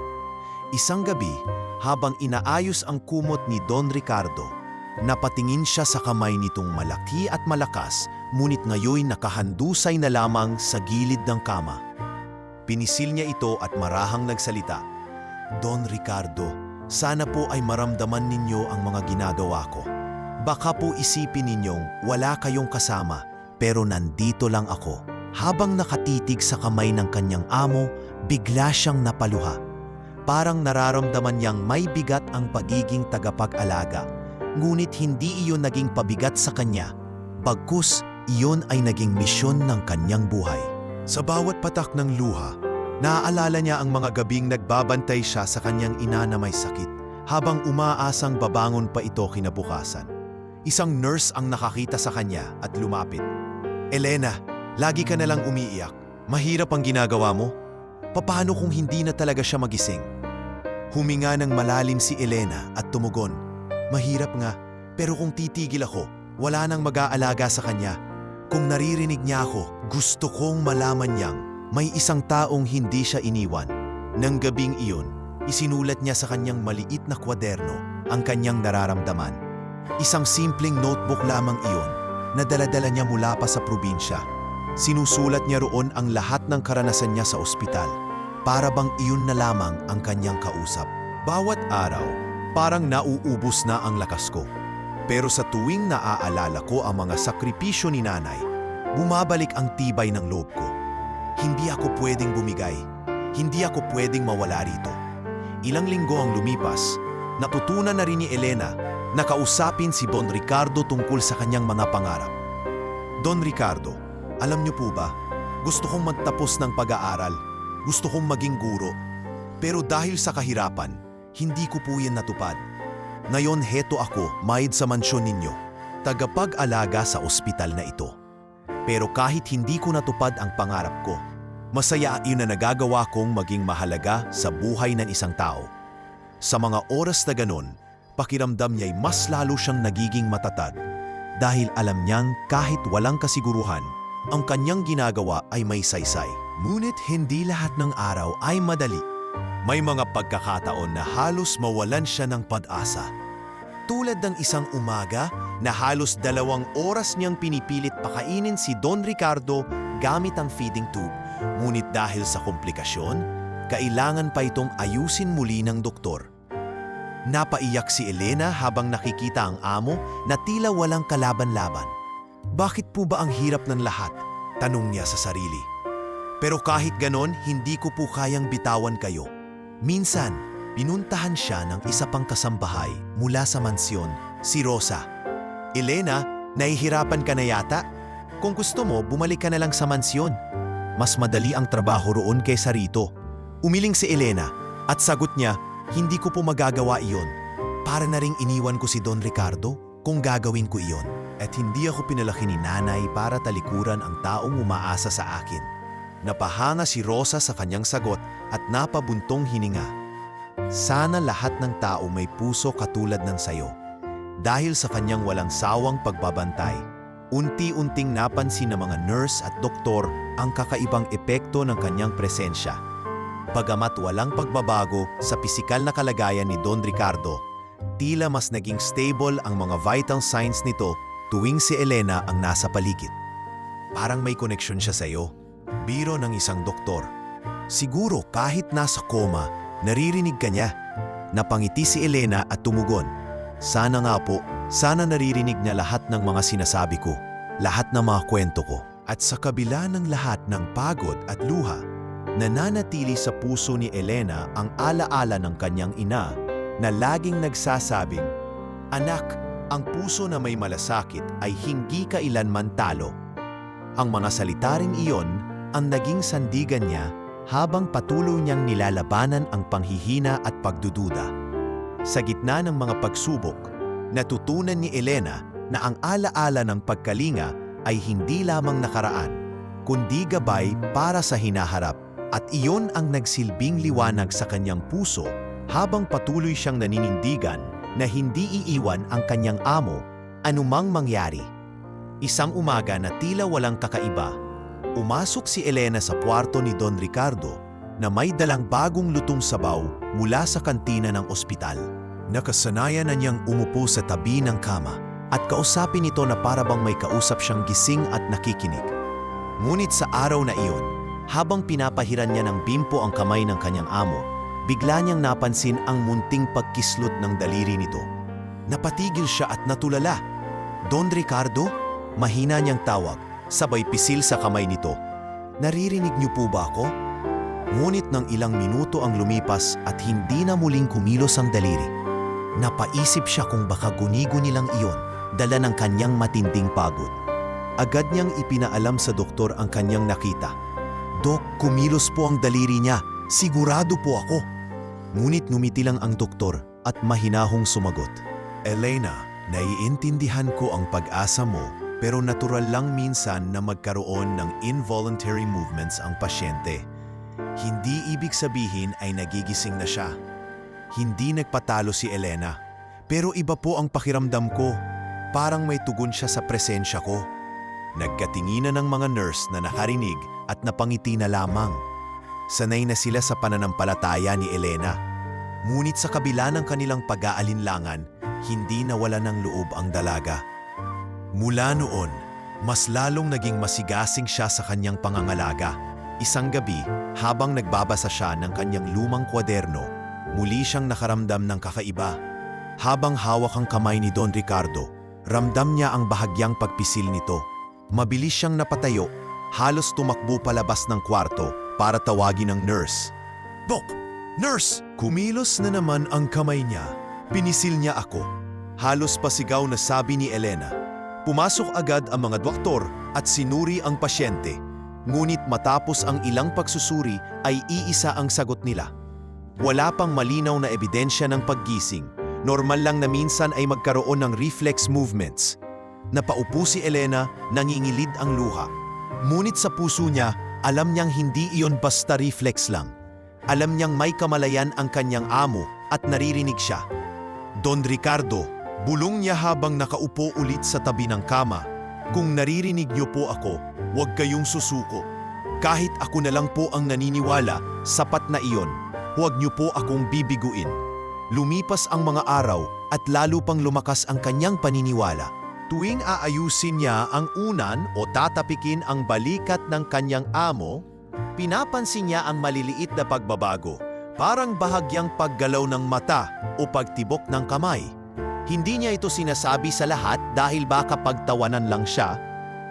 Isang gabi, habang inaayos ang kumot ni Don Ricardo, napatingin siya sa kamay nitong malaki at malakas, ngunit ngayon nakahandusay na lamang sa gilid ng kama. Pinisil niya ito at marahang nagsalita, "Don Ricardo, sana po ay maramdaman ninyo ang mga ginagawa ko. Baka po isipin ninyong wala kayong kasama, pero nandito lang ako." Habang nakatitig sa kamay ng kanyang amo, bigla siyang napaluha. Parang nararamdaman niyang may bigat ang pagiging tagapag-alaga. Ngunit hindi iyon naging pabigat sa kanya. Bagkus, iyon ay naging misyon ng kanyang buhay. Sa bawat patak ng luha, naaalala niya ang mga gabing nagbabantay siya sa kanyang ina na may sakit habang umaasang babangon pa ito kinabukasan. Isang nurse ang nakakita sa kanya at lumapit. Elena, lagi ka nalang umiiyak. Mahirap ang ginagawa mo. Paano kung hindi na talaga siya magising? Huminga ng malalim si Elena at tumugon. Mahirap nga, pero kung titigil ako, wala nang mag-aalaga sa kanya. Kung naririnig niya ako, gusto kong malaman niyang may isang taong hindi siya iniwan. Nang gabing iyon, isinulat niya sa kanyang maliit na kwaderno ang kanyang nararamdaman. Isang simpleng notebook lamang iyon na dala-dala niya mula pa sa probinsya. Sinusulat niya roon ang lahat ng karanasan niya sa ospital. Para bang iyon na lamang ang kanyang kausap. Bawat araw, parang nauubos na ang lakas ko. Pero sa tuwing naaalala ko ang mga sakripisyo ni nanay, bumabalik ang tibay ng loob ko. Hindi ako pwedeng bumigay. Hindi ako pwedeng mawala rito. Ilang linggo ang lumipas, natutunan na rin ni Elena na kausapin si Don Ricardo tungkol sa kanyang mga pangarap. Don Ricardo, alam niyo po ba, gusto kong magtapos ng pag-aaral. Gusto kong maging guro. Pero dahil sa kahirapan, hindi ko po yan natupad. Ngayon heto ako, mayad sa mansyon ninyo. Tagapag-alaga sa ospital na ito. Pero kahit hindi ko natupad ang pangarap ko, masaya iyon na nagagawa kong maging mahalaga sa buhay ng isang tao. Sa mga oras na ganon, pakiramdam niya'y mas lalo siyang nagiging matatag. Dahil alam niyang kahit walang kasiguruhan, ang kanyang ginagawa ay may saysay. Ngunit hindi lahat ng araw ay madali. May mga pagkakataon na halos mawalan siya ng pag-asa. Tulad ng isang umaga na halos 2 oras niyang pinipilit pakainin si Don Ricardo gamit ang feeding tube. Ngunit dahil sa komplikasyon, kailangan pa itong ayusin muli ng doktor. Napaiyak si Elena habang nakikita ang amo na tila walang kalaban-laban. Bakit po ba ang hirap ng lahat? Tanong niya sa sarili. Pero kahit ganon, hindi ko po kayang bitawan kayo. Minsan, pinuntahan siya ng isa pang kasambahay mula sa mansyon, si Rosa. Elena, nahihirapan ka na yata? Kung gusto mo, bumalik ka na lang sa mansyon. Mas madali ang trabaho roon kaysa rito. Umiling si Elena at sagot niya, hindi ko po magagawa iyon. Para na ring iniwan ko si Don Ricardo kung gagawin ko iyon. At hindi ako pinalaki ni nanay para talikuran ang taong umaasa sa akin. Napahanga si Rosa sa kanyang sagot at napabuntong hininga. Sana lahat ng tao may puso katulad ng sayo. Dahil sa kanyang walang sawang pagbabantay, unti-unting napansin ng mga nurse at doktor ang kakaibang epekto ng kanyang presensya. Bagamat walang pagbabago sa pisikal na kalagayan ni Don Ricardo, tila mas naging stable ang mga vital signs nito tuwing si Elena ang nasa paligid. Parang may koneksyon siya sa iyo. Biro ng isang doktor. Siguro kahit nasa koma, naririnig ka niya. Napangiti si Elena at tumugon. Sana nga po, sana naririnig niya lahat ng mga sinasabi ko, lahat ng mga kwento ko. At sa kabila ng lahat ng pagod at luha, nananatili sa puso ni Elena ang alaala ng kanyang ina na laging nagsasabing, "Anak, ang puso na may malasakit ay hindi kailanman talo." Ang mga salita ring iyon ang naging sandigan niya habang patuloy niyang nilalabanan ang panghihina at pagdududa. Sa gitna ng mga pagsubok, natutunan ni Elena na ang alaala ng pagkalinga ay hindi lamang nakaraan, kundi gabay para sa hinaharap, at iyon ang nagsilbing liwanag sa kanyang puso habang patuloy siyang naninindigan na hindi iiwan ang kanyang amo anumang mangyari. Isang umaga na tila walang kakaiba, umasok si Elena sa kwarto ni Don Ricardo na may dalang bagong lutong sabaw mula sa kantina ng ospital. Nakasanayan na niyang umupo sa tabi ng kama at kausapin ito na para bang may kausap siyang gising at nakikinig. Ngunit sa araw na iyon, habang pinapahiran niya ng bimpo ang kamay ng kanyang amo, bigla niyang napansin ang munting pagkislot ng daliri nito. Napatigil siya at natulala. Don Ricardo? Mahina niyang tawag, sabay pisil sa kamay nito. Naririnig niyo po ba ako? Ngunit ng ilang minuto ang lumipas at hindi na muling kumilos ang daliri. Napaisip siya kung baka guni-guni lang iyon, dala ng kanyang matinding pagod. Agad niyang ipinaalam sa doktor ang kanyang nakita. "Dok, kumilos po ang daliri niya. Sigurado po ako." Ngunit ngumiti lang ang doktor at mahinahong sumagot. Elena, naiintindihan ko ang pag-asa mo pero natural lang minsan na magkaroon ng involuntary movements ang pasyente. Hindi ibig sabihin ay nagigising na siya. Hindi nagpatalo si Elena. Pero iba po ang pakiramdam ko. Parang may tugon siya sa presensya ko. Nagkatinginan ng mga nurse na nakarinig at napangiti na lamang. Sanay na sila sa pananampalataya ni Elena. Ngunit sa kabila ng kanilang pag-aalinlangan, hindi nawala ng loob ang dalaga. Mula noon, mas lalong naging masigasing siya sa kanyang pangangalaga. Isang gabi, habang nagbabasa siya ng kanyang lumang kwaderno, muli siyang nakaramdam ng kakaiba. Habang hawak ang kamay ni Don Ricardo, ramdam niya ang bahagyang pagpisil nito. Mabilis siyang napatayo, halos tumakbo palabas ng kwarto para tawagin ang nurse. "Doc! Nurse!" Kumilos na naman ang kamay niya. Pinisil niya ako. Halos pasigaw na sabi ni Elena. Pumasok agad ang mga doktor at sinuri ang pasyente. Ngunit matapos ang ilang pagsusuri ay iisa ang sagot nila. Wala pang malinaw na ebidensya ng paggising. Normal lang na minsan ay magkaroon ng reflex movements. Napaupo si Elena, nangingilid ang luha. Ngunit sa puso niya, alam niyang hindi iyon basta reflex lang. Alam niyang may kamalayan ang kanyang amo at naririnig siya. "Don Ricardo," bulong niya habang nakaupo ulit sa tabi ng kama. "Kung naririnig niyo po ako, huwag kayong susuko. Kahit ako na lang po ang naniniwala, sapat na iyon. Huwag niyo po akong bibiguin." Lumipas ang mga araw at lalo pang lumakas ang kanyang paniniwala. Tuwing aayusin niya ang unan o tatapikin ang balikat ng kanyang amo, pinapansin niya ang maliliit na pagbabago, parang bahagyang paggalaw ng mata o pagtibok ng kamay. Hindi niya ito sinasabi sa lahat dahil baka pagtawanan lang siya,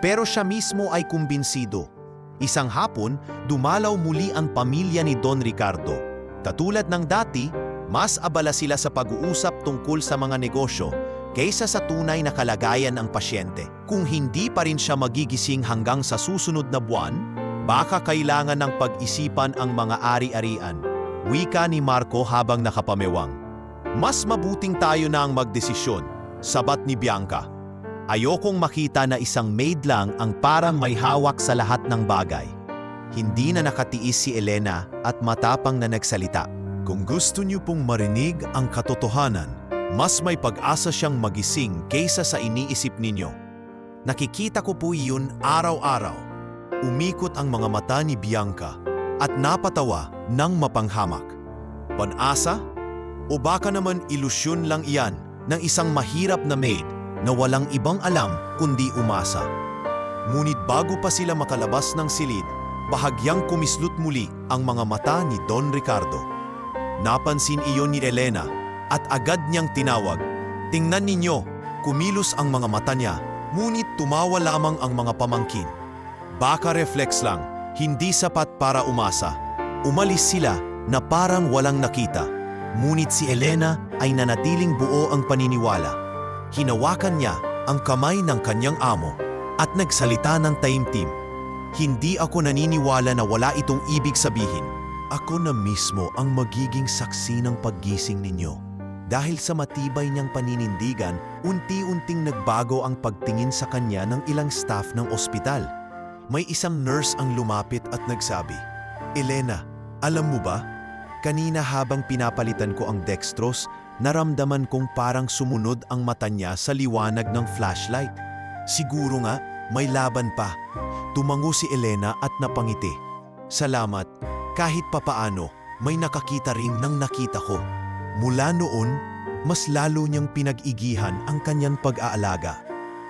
pero siya mismo ay kumbinsido. Isang hapon, dumalaw muli ang pamilya ni Don Ricardo. Katulad ng dati, mas abala sila sa pag-uusap tungkol sa mga negosyo kaysa sa tunay na kalagayan ng pasyente. Kung hindi pa rin siya magigising hanggang sa susunod na buwan, baka kailangan ng pag-isipan ang mga ari-arian. Wika ni Marco habang nakapamewang. "Mas mabuting tayo na ang magdesisyon," sabat ni Bianca. "Ayokong makita na isang maid lang ang parang may hawak sa lahat ng bagay." Hindi na nakatiis si Elena at matapang na nagsalita. "Kung gusto niyo pong marinig ang katotohanan, mas may pag-asa siyang magising kaysa sa iniisip ninyo. Nakikita ko po iyon araw-araw." Umikot ang mga mata ni Bianca at napatawa ng mapanghamak. Pan-asa? O baka naman ilusyon lang iyan ng isang mahirap na maid na walang ibang alam kundi umasa. Ngunit bago pa sila makalabas ng silid, bahagyang kumislot muli ang mga mata ni Don Ricardo. Napansin iyon ni Elena at agad niyang tinawag. "Tingnan ninyo," kumilos ang mga mata niya, ngunit tumawa lamang ang mga pamangkin. Baka reflex lang, hindi sapat para umasa. Umalis sila na parang walang nakita. Ngunit si Elena ay nanatiling buo ang paniniwala. Hinawakan niya ang kamay ng kanyang amo at nagsalita ng taimtim. "Hindi ako naniniwala na wala itong ibig sabihin. Ako na mismo ang magiging saksi ng paggising ninyo." Dahil sa matibay niyang paninindigan, unti-unting nagbago ang pagtingin sa kanya ng ilang staff ng ospital. May isang nurse ang lumapit at nagsabi, "Elena, alam mo ba? Kanina habang pinapalitan ko ang dextrose, naramdaman kong parang sumunod ang mata niya sa liwanag ng flashlight. Siguro nga, may laban pa." Tumango si Elena at napangiti. "Salamat, kahit papaano, may nakakita rin ng nakita ko." Mula noon, mas lalo niyang pinag-igihan ang kanyang pag-aalaga.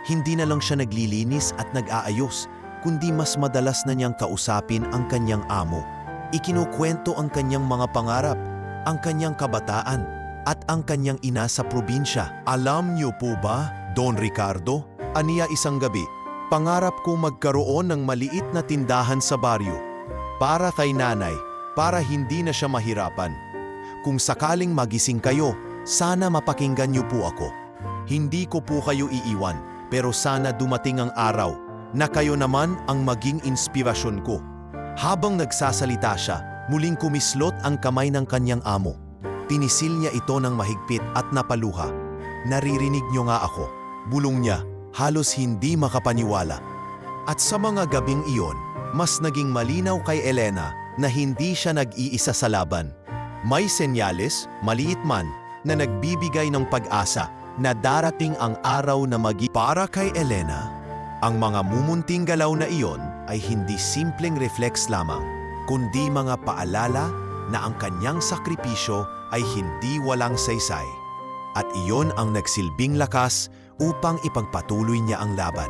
Hindi na lang siya naglilinis at nag-aayos, kundi mas madalas na niyang kausapin ang kanyang amo. Ikinukwento ang kanyang mga pangarap, ang kanyang kabataan, at ang kanyang ina sa probinsya. "Alam niyo po ba, Don Ricardo?" aniya isang gabi, "pangarap ko magkaroon ng maliit na tindahan sa baryo. Para kay nanay, para hindi na siya mahirapan. Kung sakaling magising kayo, sana mapakinggan niyo po ako. Hindi ko po kayo iiwan, pero sana dumating ang araw na kayo naman ang maging inspirasyon ko." Habang nagsasalita siya, muling kumislot ang kamay ng kanyang amo. Pinisil niya ito ng mahigpit at napaluha. Naririnig niyo nga ako. Bulong niya, halos hindi makapaniwala. At sa mga gabing iyon, mas naging malinaw kay Elena na hindi siya nag-iisa sa laban. May senyales, maliit man, na nagbibigay ng pag-asa na darating ang araw na para kay Elena. Ang mga mumunting galaw na iyon ay hindi simpleng reflex lamang, kundi mga paalala na ang kanyang sakripisyo ay hindi walang saysay. At iyon ang nagsilbing lakas upang ipagpatuloy niya ang laban,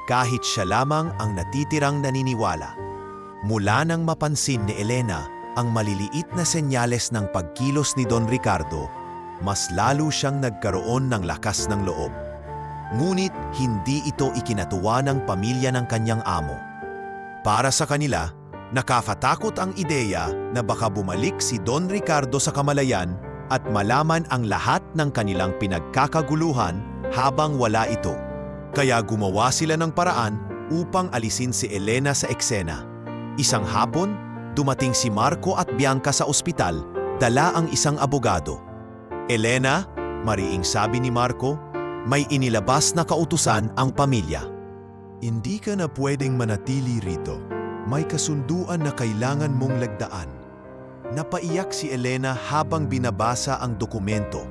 kahit siya lamang ang natitirang naniniwala. Mula nang mapansin ni Elena ang maliliit na senyales ng pagkilos ni Don Ricardo, mas lalo siyang nagkaroon ng lakas ng loob. Ngunit hindi ito ikinatuwa ng pamilya ng kanyang amo. Para sa kanila, nakakatakot ang ideya na baka bumalik si Don Ricardo sa kamalayan at malaman ang lahat ng kanilang pinagkakaguluhan habang wala ito. Kaya gumawa sila ng paraan upang alisin si Elena sa eksena. Isang hapon, dumating si Marco at Bianca sa ospital, dala ang isang abogado. Elena, mariing sabi ni Marco, may inilabas na kautusan ang pamilya. Hindi ka na pwedeng manatili rito. May kasunduan na kailangan mong lagdaan. Napaiyak si Elena habang binabasa ang dokumento.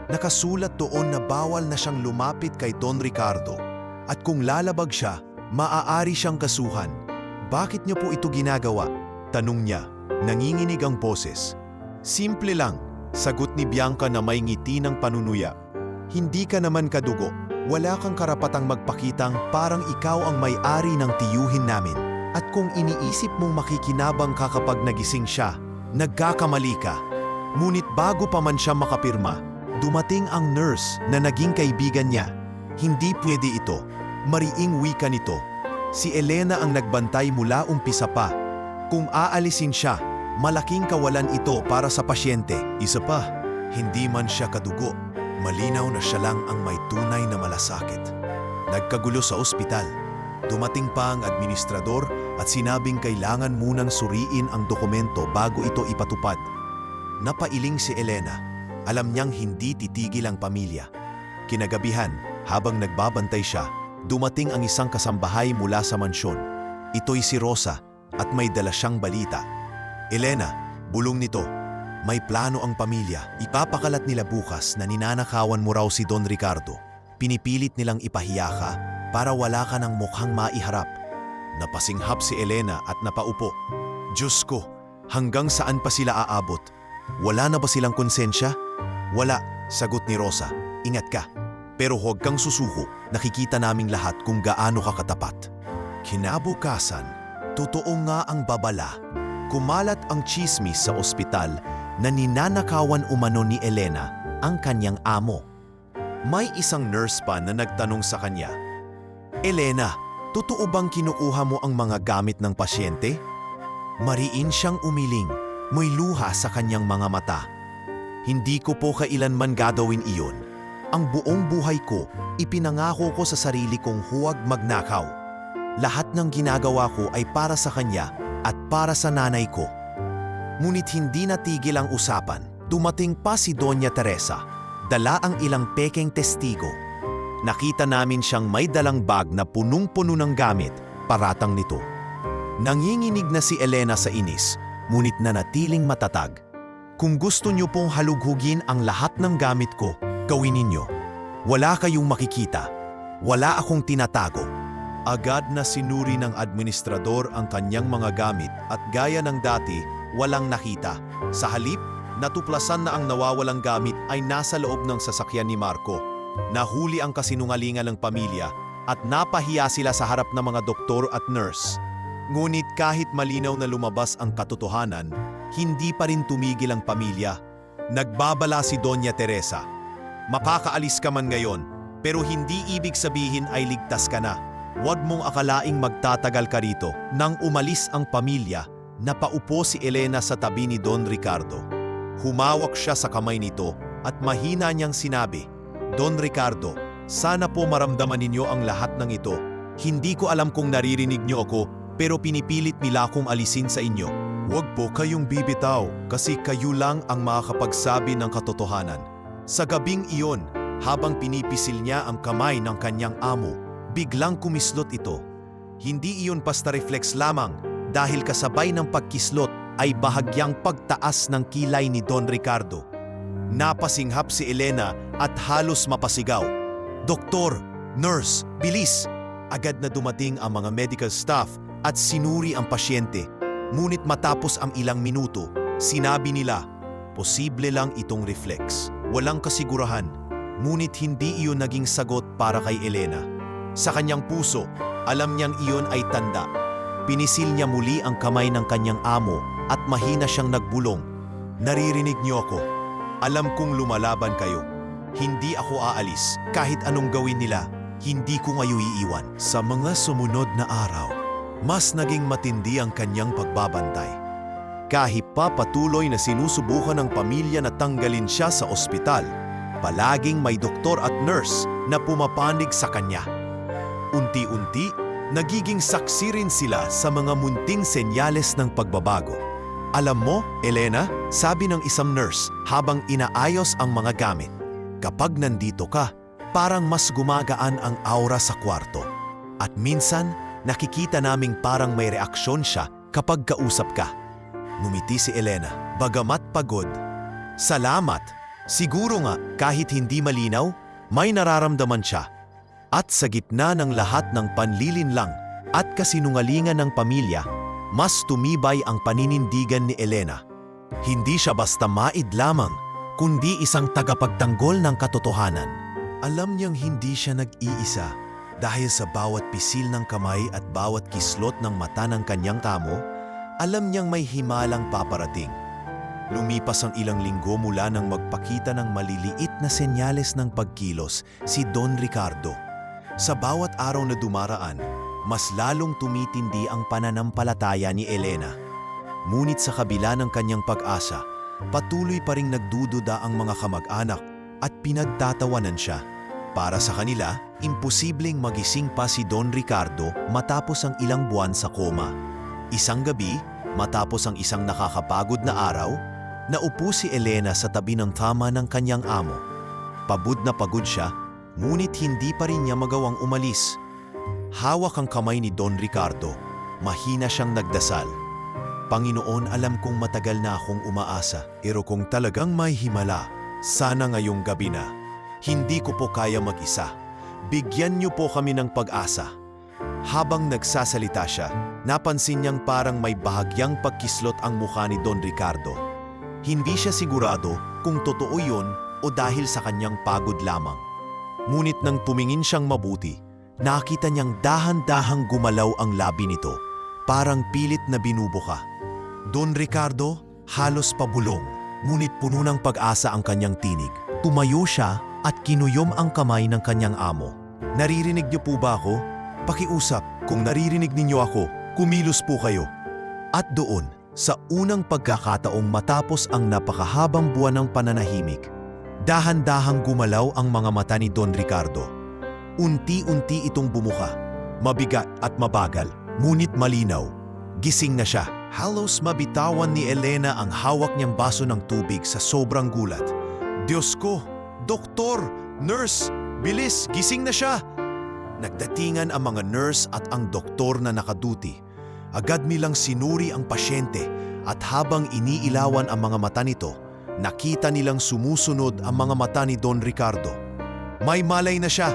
Nakasulat doon na bawal na siyang lumapit kay Don Ricardo. At kung lalabag siya, maaari siyang kasuhan. Bakit niyo po ito ginagawa? Tanong niya, nanginginig ang boses. Simple lang, sagot ni Bianca na may ngiti ng panunuya. Hindi ka naman kadugo. Wala kang karapatang magpakitang parang ikaw ang may-ari ng tiyuhin namin. At kung iniisip mong makikinabang ka kapag nagising siya, nagkakamali ka. Ngunit bago pa man siya makapirma, dumating ang nurse na naging kaibigan niya. Hindi pwede ito. Mariing wika nito. Si Elena ang nagbantay mula umpisa pa. Kung aalisin siya, malaking kawalan ito para sa pasyente. Isa pa, hindi man siya kadugo. Malinaw na siya lang ang may tunay na malasakit. Nagkagulo sa ospital. Dumating pa ang administrador at sinabing kailangan munang suriin ang dokumento bago ito ipatupad. Napailing si Elena. Alam niyang hindi titigil ang pamilya. Kinagabihan, habang nagbabantay siya, dumating ang isang kasambahay mula sa mansyon. Ito'y si Rosa at may dala siyang balita. Elena, bulong nito, may plano ang pamilya. Ipapakalat nila bukas na ninanakawan mo raw si Don Ricardo. Pinipilit nilang ipahiya ka para wala ka ng mukhang maiharap. Napasinghap si Elena at napaupo. Diyos ko, hanggang saan pa sila aabot? Wala na ba silang konsensya? Wala, sagot ni Rosa. Ingat ka. Pero huwag kang susuko, nakikita naming lahat kung gaano ka katapat. Kinabukasan, totoo nga ang babala. Kumalat ang tsismis sa ospital na ninanakawan umano ni Elena ang kanyang amo. May isang nurse pa na nagtanong sa kanya, Elena, totoo bang kinukuha mo ang mga gamit ng pasyente? Mariin siyang umiling, may luha sa kanyang mga mata. Hindi ko po kailanman gagawin iyon. Ang buong buhay ko, ipinangako ko sa sarili kong huwag magnakaw. Lahat ng ginagawa ko ay para sa kanya at para sa nanay ko. Ngunit hindi natigil ang usapan. Dumating pa si Doña Teresa. Dala ang ilang pekeng testigo. Nakita namin siyang may dalang bag na punong-puno ng gamit, paratang nito. Nanginginig na si Elena sa inis, ngunit nanatiling matatag. Kung gusto niyo pong halughugin ang lahat ng gamit ko, gawin ninyo. Wala kayong makikita. Wala akong tinatago. Agad na sinuri ng administrador ang kanyang mga gamit at gaya ng dati, walang nakita. Sa halip, natuklasan na ang nawawalang gamit ay nasa loob ng sasakyan ni Marco. Nahuli ang kasinungalingan ng pamilya at napahiya sila sa harap ng mga doktor at nurse. Ngunit kahit malinaw na lumabas ang katotohanan, hindi pa rin tumigil ang pamilya. Nagbabala si Doña Teresa. Makakaalis ka man ngayon, pero hindi ibig sabihin ay ligtas ka na. Huwag mong akalaing magtatagal ka rito. Nang umalis ang pamilya, napaupo si Elena sa tabi ni Don Ricardo. Humawak siya sa kamay nito at mahina niyang sinabi, Don Ricardo, sana po maramdaman ninyo ang lahat ng ito. Hindi ko alam kung naririnig niyo ako, pero pinipilit nila akong alisin sa inyo. Huwag po kayong bibitaw kasi kayo lang ang makakapagsabi ng katotohanan. Sa gabing iyon, habang pinipisil niya ang kamay ng kanyang amo, biglang kumislot ito. Hindi iyon basta reflex lamang dahil kasabay ng pagkislot ay bahagyang pagtaas ng kilay ni Don Ricardo. Napasinghap si Elena at halos mapasigaw. "Doktor! Nurse! Bilis!" Agad na dumating ang mga medical staff at sinuri ang pasyente. Ngunit matapos ang ilang minuto, sinabi nila, posible lang itong reflex. Walang kasigurahan, ngunit hindi iyon naging sagot para kay Elena. Sa kanyang puso, alam niyang iyon ay tanda. Pinisil niya muli ang kamay ng kanyang amo at mahina siyang nagbulong. "Naririnig niyo ako. Alam kong lumalaban kayo. Hindi ako aalis. Kahit anong gawin nila, hindi ko kayo iiwan." Sa mga sumunod na araw, mas naging matindi ang kanyang pagbabantay. Kahit pa patuloy na sinusubukan ng pamilya na tanggalin siya sa ospital, palaging may doktor at nurse na pumapanig sa kanya. Unti-unti, nagiging saksi rin sila sa mga munting senyales ng pagbabago. "Alam mo, Elena," sabi ng isang nurse habang inaayos ang mga gamit, "kapag nandito ka, parang mas gumagaan ang aura sa kwarto. At minsan, nakikita naming parang may reaksyon siya kapag kausap ka." Ngumiti si Elena, bagamat pagod. "Salamat. Siguro nga kahit hindi malinaw, may nararamdaman siya." At sa gitna ng lahat ng panlilinlang at kasinungalingan ng pamilya, mas tumibay ang paninindigan ni Elena. Hindi siya basta maid lamang, kundi isang tagapagtanggol ng katotohanan. Alam niyang hindi siya nag-iisa dahil sa bawat pisil ng kamay at bawat kislot ng mata ng kanyang amo, alam niyang may himalang paparating. Lumipas ang ilang linggo mula nang magpakita ng maliliit na senyales ng pagkilos si Don Ricardo. Sa bawat araw na dumaraan, mas lalong tumitindi ang pananampalataya ni Elena. Ngunit sa kabila ng kanyang pag-asa, patuloy pa ring nagdududa ang mga kamag-anak at pinagtatawanan siya. Para sa kanila, imposibleng magising pa si Don Ricardo matapos ang ilang buwan sa koma. Isang gabi, matapos ang isang nakakapagod na araw, naupo si Elena sa tabi ng kama ng kanyang amo. Pagod na pagod siya, ngunit hindi pa rin niya magawang umalis. Hawak ang kamay ni Don Ricardo, mahina siyang nagdasal. "Panginoon, alam kong matagal na akong umaasa, pero kung talagang may himala, sana ngayong gabi na. Hindi ko po kaya mag-isa. Bigyan niyo po kami ng pag-asa." Habang nagsasalita siya, napansin niyang parang may bahagyang pagkislot ang mukha ni Don Ricardo. Hindi siya sigurado kung totoo yun o dahil sa kanyang pagod lamang. Ngunit nang tumingin siyang mabuti, nakita niyang dahan-dahang gumalaw ang labi nito, parang pilit na binubuka. "Don Ricardo," halos pabulong, ngunit puno ng pag-asa ang kanyang tinig. Tumayo siya at kinuyom ang kamay ng kanyang amo. "Naririnig niyo po ba ako? Pakiusap, kung naririnig ninyo ako, kumilos po kayo." At doon, sa unang pagkakataong matapos ang napakahabang buwan ng pananahimik, dahan-dahang gumalaw ang mga mata ni Don Ricardo. Unti-unti itong bumuka, mabigat at mabagal, ngunit malinaw. Gising na siya. Halos mabitawan ni Elena ang hawak niyang baso ng tubig sa sobrang gulat. "Diyos ko! Doktor! Nurse! Bilis! Gising na siya!" Nagdatingan ang mga nurse at ang doktor na nakaduty. Agad nilang sinuri ang pasyente at habang iniilawan ang mga mata nito, nakita nilang sumusunod ang mga mata ni Don Ricardo. "May malay na siya,"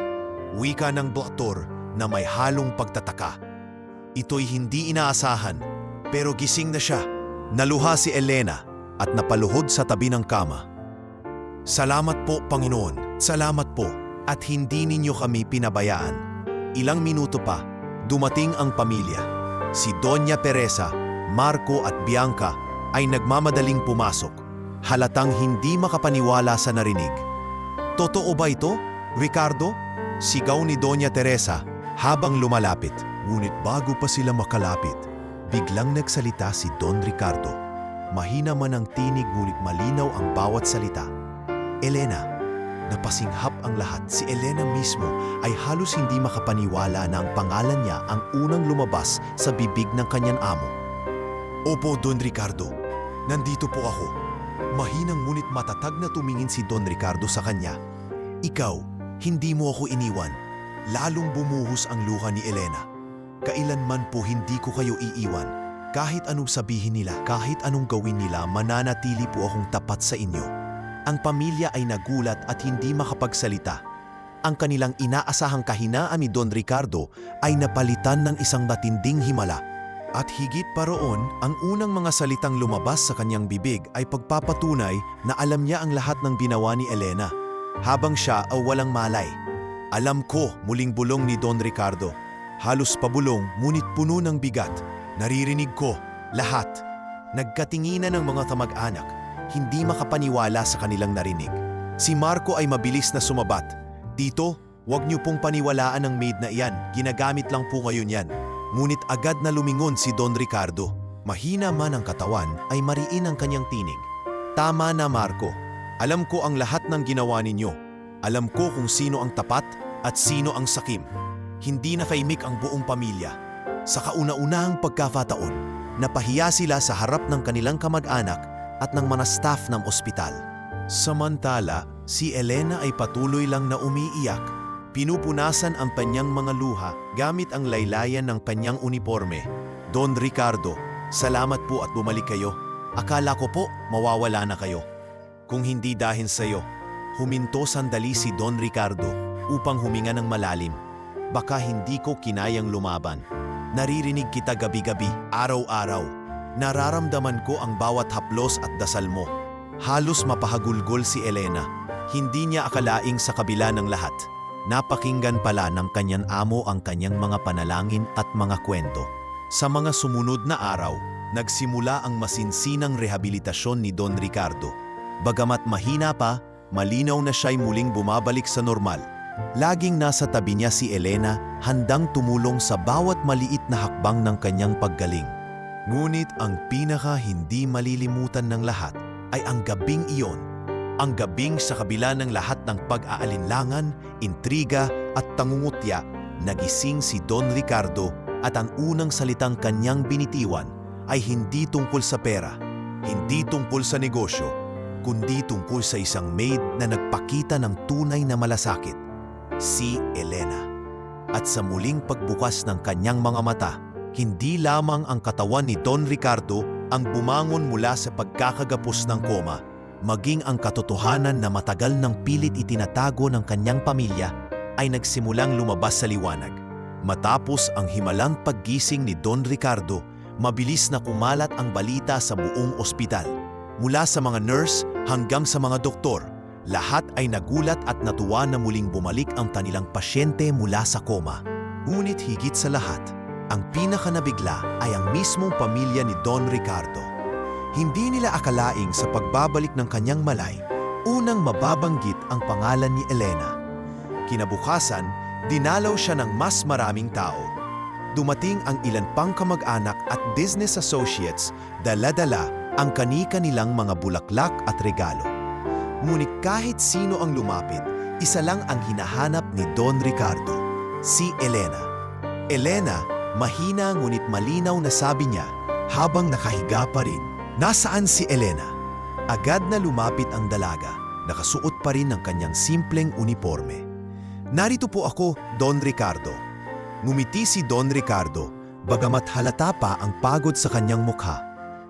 wika ng doktor na may halong pagtataka. Ito'y hindi inaasahan, pero gising na siya. Naluha si Elena at napaluhod sa tabi ng kama. "Salamat po, Panginoon. Salamat po. At hindi ninyo kami pinabayaan." Ilang minuto pa, dumating ang pamilya. Si Doña Teresa, Marco at Bianca ay nagmamadaling pumasok. Halatang hindi makapaniwala sa narinig. "Totoo ba ito, Ricardo?" sigaw ni Doña Teresa habang lumalapit. Ngunit bago pa sila makalapit, biglang nagsalita si Don Ricardo. Mahina man ang tinig ngunit malinaw ang bawat salita. "Elena." Napasinghap ang lahat. Si Elena mismo ay halos hindi makapaniwala na ang pangalan niya ang unang lumabas sa bibig ng kanyang amo. Opo, Don Ricardo. Nandito po ako. Mahinang ngunit matatag na tumingin si Don Ricardo sa kanya. Ikaw, hindi mo ako iniwan. Lalong bumuhos ang luha ni Elena. Kailanman po hindi ko kayo iiwan. Kahit anong sabihin nila, kahit anong gawin nila, mananatili po akong tapat sa inyo. Ang pamilya ay nagulat at hindi makapagsalita. Ang kanilang inaasahang kahinaan ni Don Ricardo ay napalitan ng isang matinding himala. At higit pa roon, ang unang mga salitang lumabas sa kanyang bibig ay pagpapatunay na alam niya ang lahat ng ginawa ni Elena, habang siya ay walang malay. Alam ko, muling bulong ni Don Ricardo. Halos pabulong, ngunit puno ng bigat. Naririnig ko, lahat. Nagkatinginan ng mga kamag-anak, hindi makapaniwala sa kanilang narinig. Si Marco ay mabilis na sumabat. Tito, huwag niyo pong paniwalaan ang maid na iyan, ginagamit lang po ngayon yan. Ngunit agad na lumingon si Don Ricardo. Mahina man ang katawan ay mariin ang kanyang tinig. Tama na, Marco. Alam ko ang lahat ng ginawa ninyo. Alam ko kung sino ang tapat at sino ang sakim. Hindi nakaimik ang buong pamilya. Sa kauna-unahang pagkakataon, napahiya sila sa harap ng kanilang kamag-anak at ng mga staff ng ospital. Samantala, si Elena ay patuloy lang na umiiyak. Pinupunasan ang kanyang mga luha gamit ang laylayan ng kanyang uniforme. Don Ricardo, salamat po at bumalik kayo. Akala ko po mawawala na kayo. Kung hindi dahil sa iyo, huminto sandali si Don Ricardo upang huminga ng malalim. Baka hindi ko kinayang lumaban. Naririnig kita gabi-gabi, araw-araw. Nararamdaman ko ang bawat haplos at dasal mo. Halos mapahagulgol si Elena. Hindi niya akalaing sa kabila ng lahat. Napakinggan pala ng kanyang amo ang kanyang mga panalangin at mga kwento. Sa mga sumunod na araw, nagsimula ang masinsinang rehabilitasyon ni Don Ricardo. Bagamat mahina pa, malinaw na siya'y muling bumabalik sa normal. Laging nasa tabi niya si Elena, handang tumulong sa bawat maliit na hakbang ng kanyang paggaling. Ngunit ang pinaka hindi malilimutan ng lahat ay ang gabing iyon. Ang gabing sa kabila ng lahat ng pag-aalinlangan, intriga at tangungutya, nagising si Don Ricardo at ang unang salitang kanyang binitiwan ay hindi tungkol sa pera, hindi tungkol sa negosyo, kundi tungkol sa isang maid na nagpakita ng tunay na malasakit, si Elena. At sa muling pagbukas ng kanyang mga mata, hindi lamang ang katawan ni Don Ricardo ang bumangon mula sa pagkakagapos ng koma, maging ang katotohanan na matagal ng pilit itinatago ng kanyang pamilya ay nagsimulang lumabas sa liwanag. Matapos ang himalang paggising ni Don Ricardo, mabilis na kumalat ang balita sa buong ospital. Mula sa mga nurse hanggang sa mga doktor, lahat ay nagulat at natuwa na muling bumalik ang kanilang pasyente mula sa koma. Ngunit higit sa lahat, ang pinakanabigla ay ang mismong pamilya ni Don Ricardo. Hindi nila akalaing sa pagbabalik ng kanyang malay, unang mababanggit ang pangalan ni Elena. Kinabukasan, dinalaw siya ng mas maraming tao. Dumating ang ilan pang kamag-anak at business associates, dala-dala ang kani-kanilang mga bulaklak at regalo. Ngunit kahit sino ang lumapit, isa lang ang hinahanap ni Don Ricardo, si Elena. Elena, mahina ngunit malinaw na sabi niya habang nakahiga pa rin. Nasaan si Elena? Agad na lumapit ang dalaga, nakasuot pa rin ng kanyang simpleng uniforme. Narito po ako, Don Ricardo. Ngumiti si Don Ricardo, bagamat halata pa ang pagod sa kanyang mukha.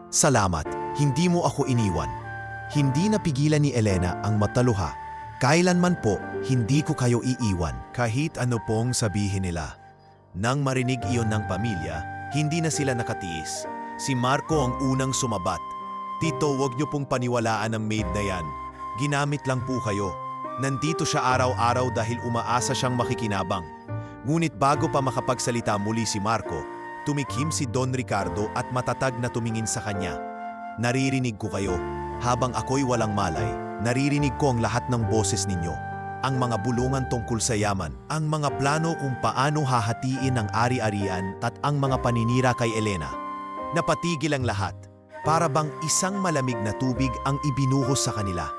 Salamat, hindi mo ako iniwan. Hindi napigilan ni Elena ang mataluha. Kailanman po, hindi ko kayo iiwan, kahit ano pong sabihin nila. Nang marinig iyon ng pamilya, hindi na sila nakatiis. Si Marco ang unang sumabat. Tito, huwag niyo pong paniwalaan ang maid na yan. Ginamit lang po kayo. Nandito siya araw-araw dahil umaasa siyang makikinabang. Ngunit bago pa makapagsalita muli si Marco, tumikhim si Don Ricardo at matatag na tumingin sa kanya. Naririnig ko kayo. Habang ako'y walang malay, naririnig ko ang lahat ng boses ninyo. Ang mga bulungan tungkol sa yaman, ang mga plano kung paano hahatiin ang ari-arian at ang mga paninira kay Elena. Napatigil ang lahat, para bang isang malamig na tubig ang ibinuhos sa kanila.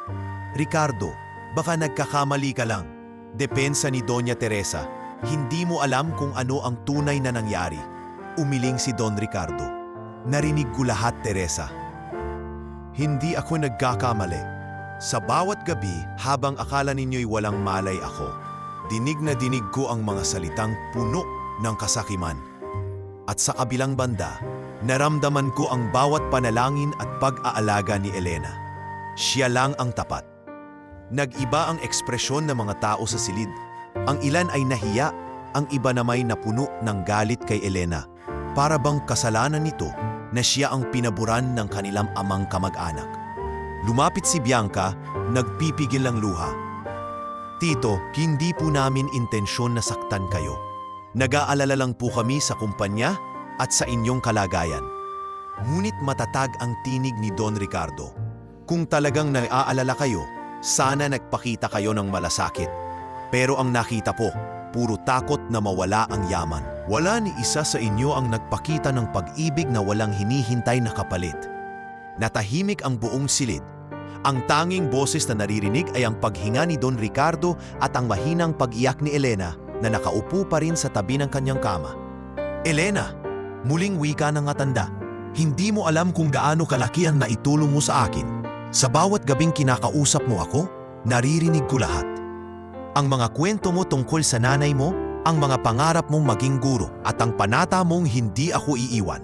Ricardo, baka nagkakamali ka lang. Depensa ni Doña Teresa, hindi mo alam kung ano ang tunay na nangyari. Umiling si Don Ricardo. Narinig ko lahat, Teresa. Hindi ako nagkakamali. Sa bawat gabi, habang akala ninyo'y walang malay ako, dinig na dinig ko ang mga salitang puno ng kasakiman. At sa kabilang banda, naramdaman ko ang bawat panalangin at pag-aalaga ni Elena. Siya lang ang tapat. Nag-iba ang ekspresyon ng mga tao sa silid. Ang ilan ay nahiya, ang iba namay napuno ng galit kay Elena. Para bang kasalanan nito na siya ang pinaburan ng kanilang amang kamag-anak. Lumapit si Bianca, nagpipigil ng luha. Tito, hindi po namin intensyon na saktan kayo. Nag-aalala lang po kami sa kumpanya at sa inyong kalagayan. Ngunit matatag ang tinig ni Don Ricardo. Kung talagang naaalala kayo, sana nagpakita kayo ng malasakit. Pero ang nakita po, puro takot na mawala ang yaman. Wala ni isa sa inyo ang nagpakita ng pag-ibig na walang hinihintay na kapalit. Natahimik ang buong silid. Ang tanging boses na naririnig ay ang paghinga ni Don Ricardo at ang mahinang pag-iyak ni Elena na nakaupo pa rin sa tabi ng kanyang kama. Elena, muling wika ng matanda, hindi mo alam kung gaano kalaki ang naitulong mo sa akin. Sa bawat gabing kinakausap mo ako, naririnig ko lahat. Ang mga kwento mo tungkol sa nanay mo, ang mga pangarap mong maging guro at ang panata mong hindi ako iiwan.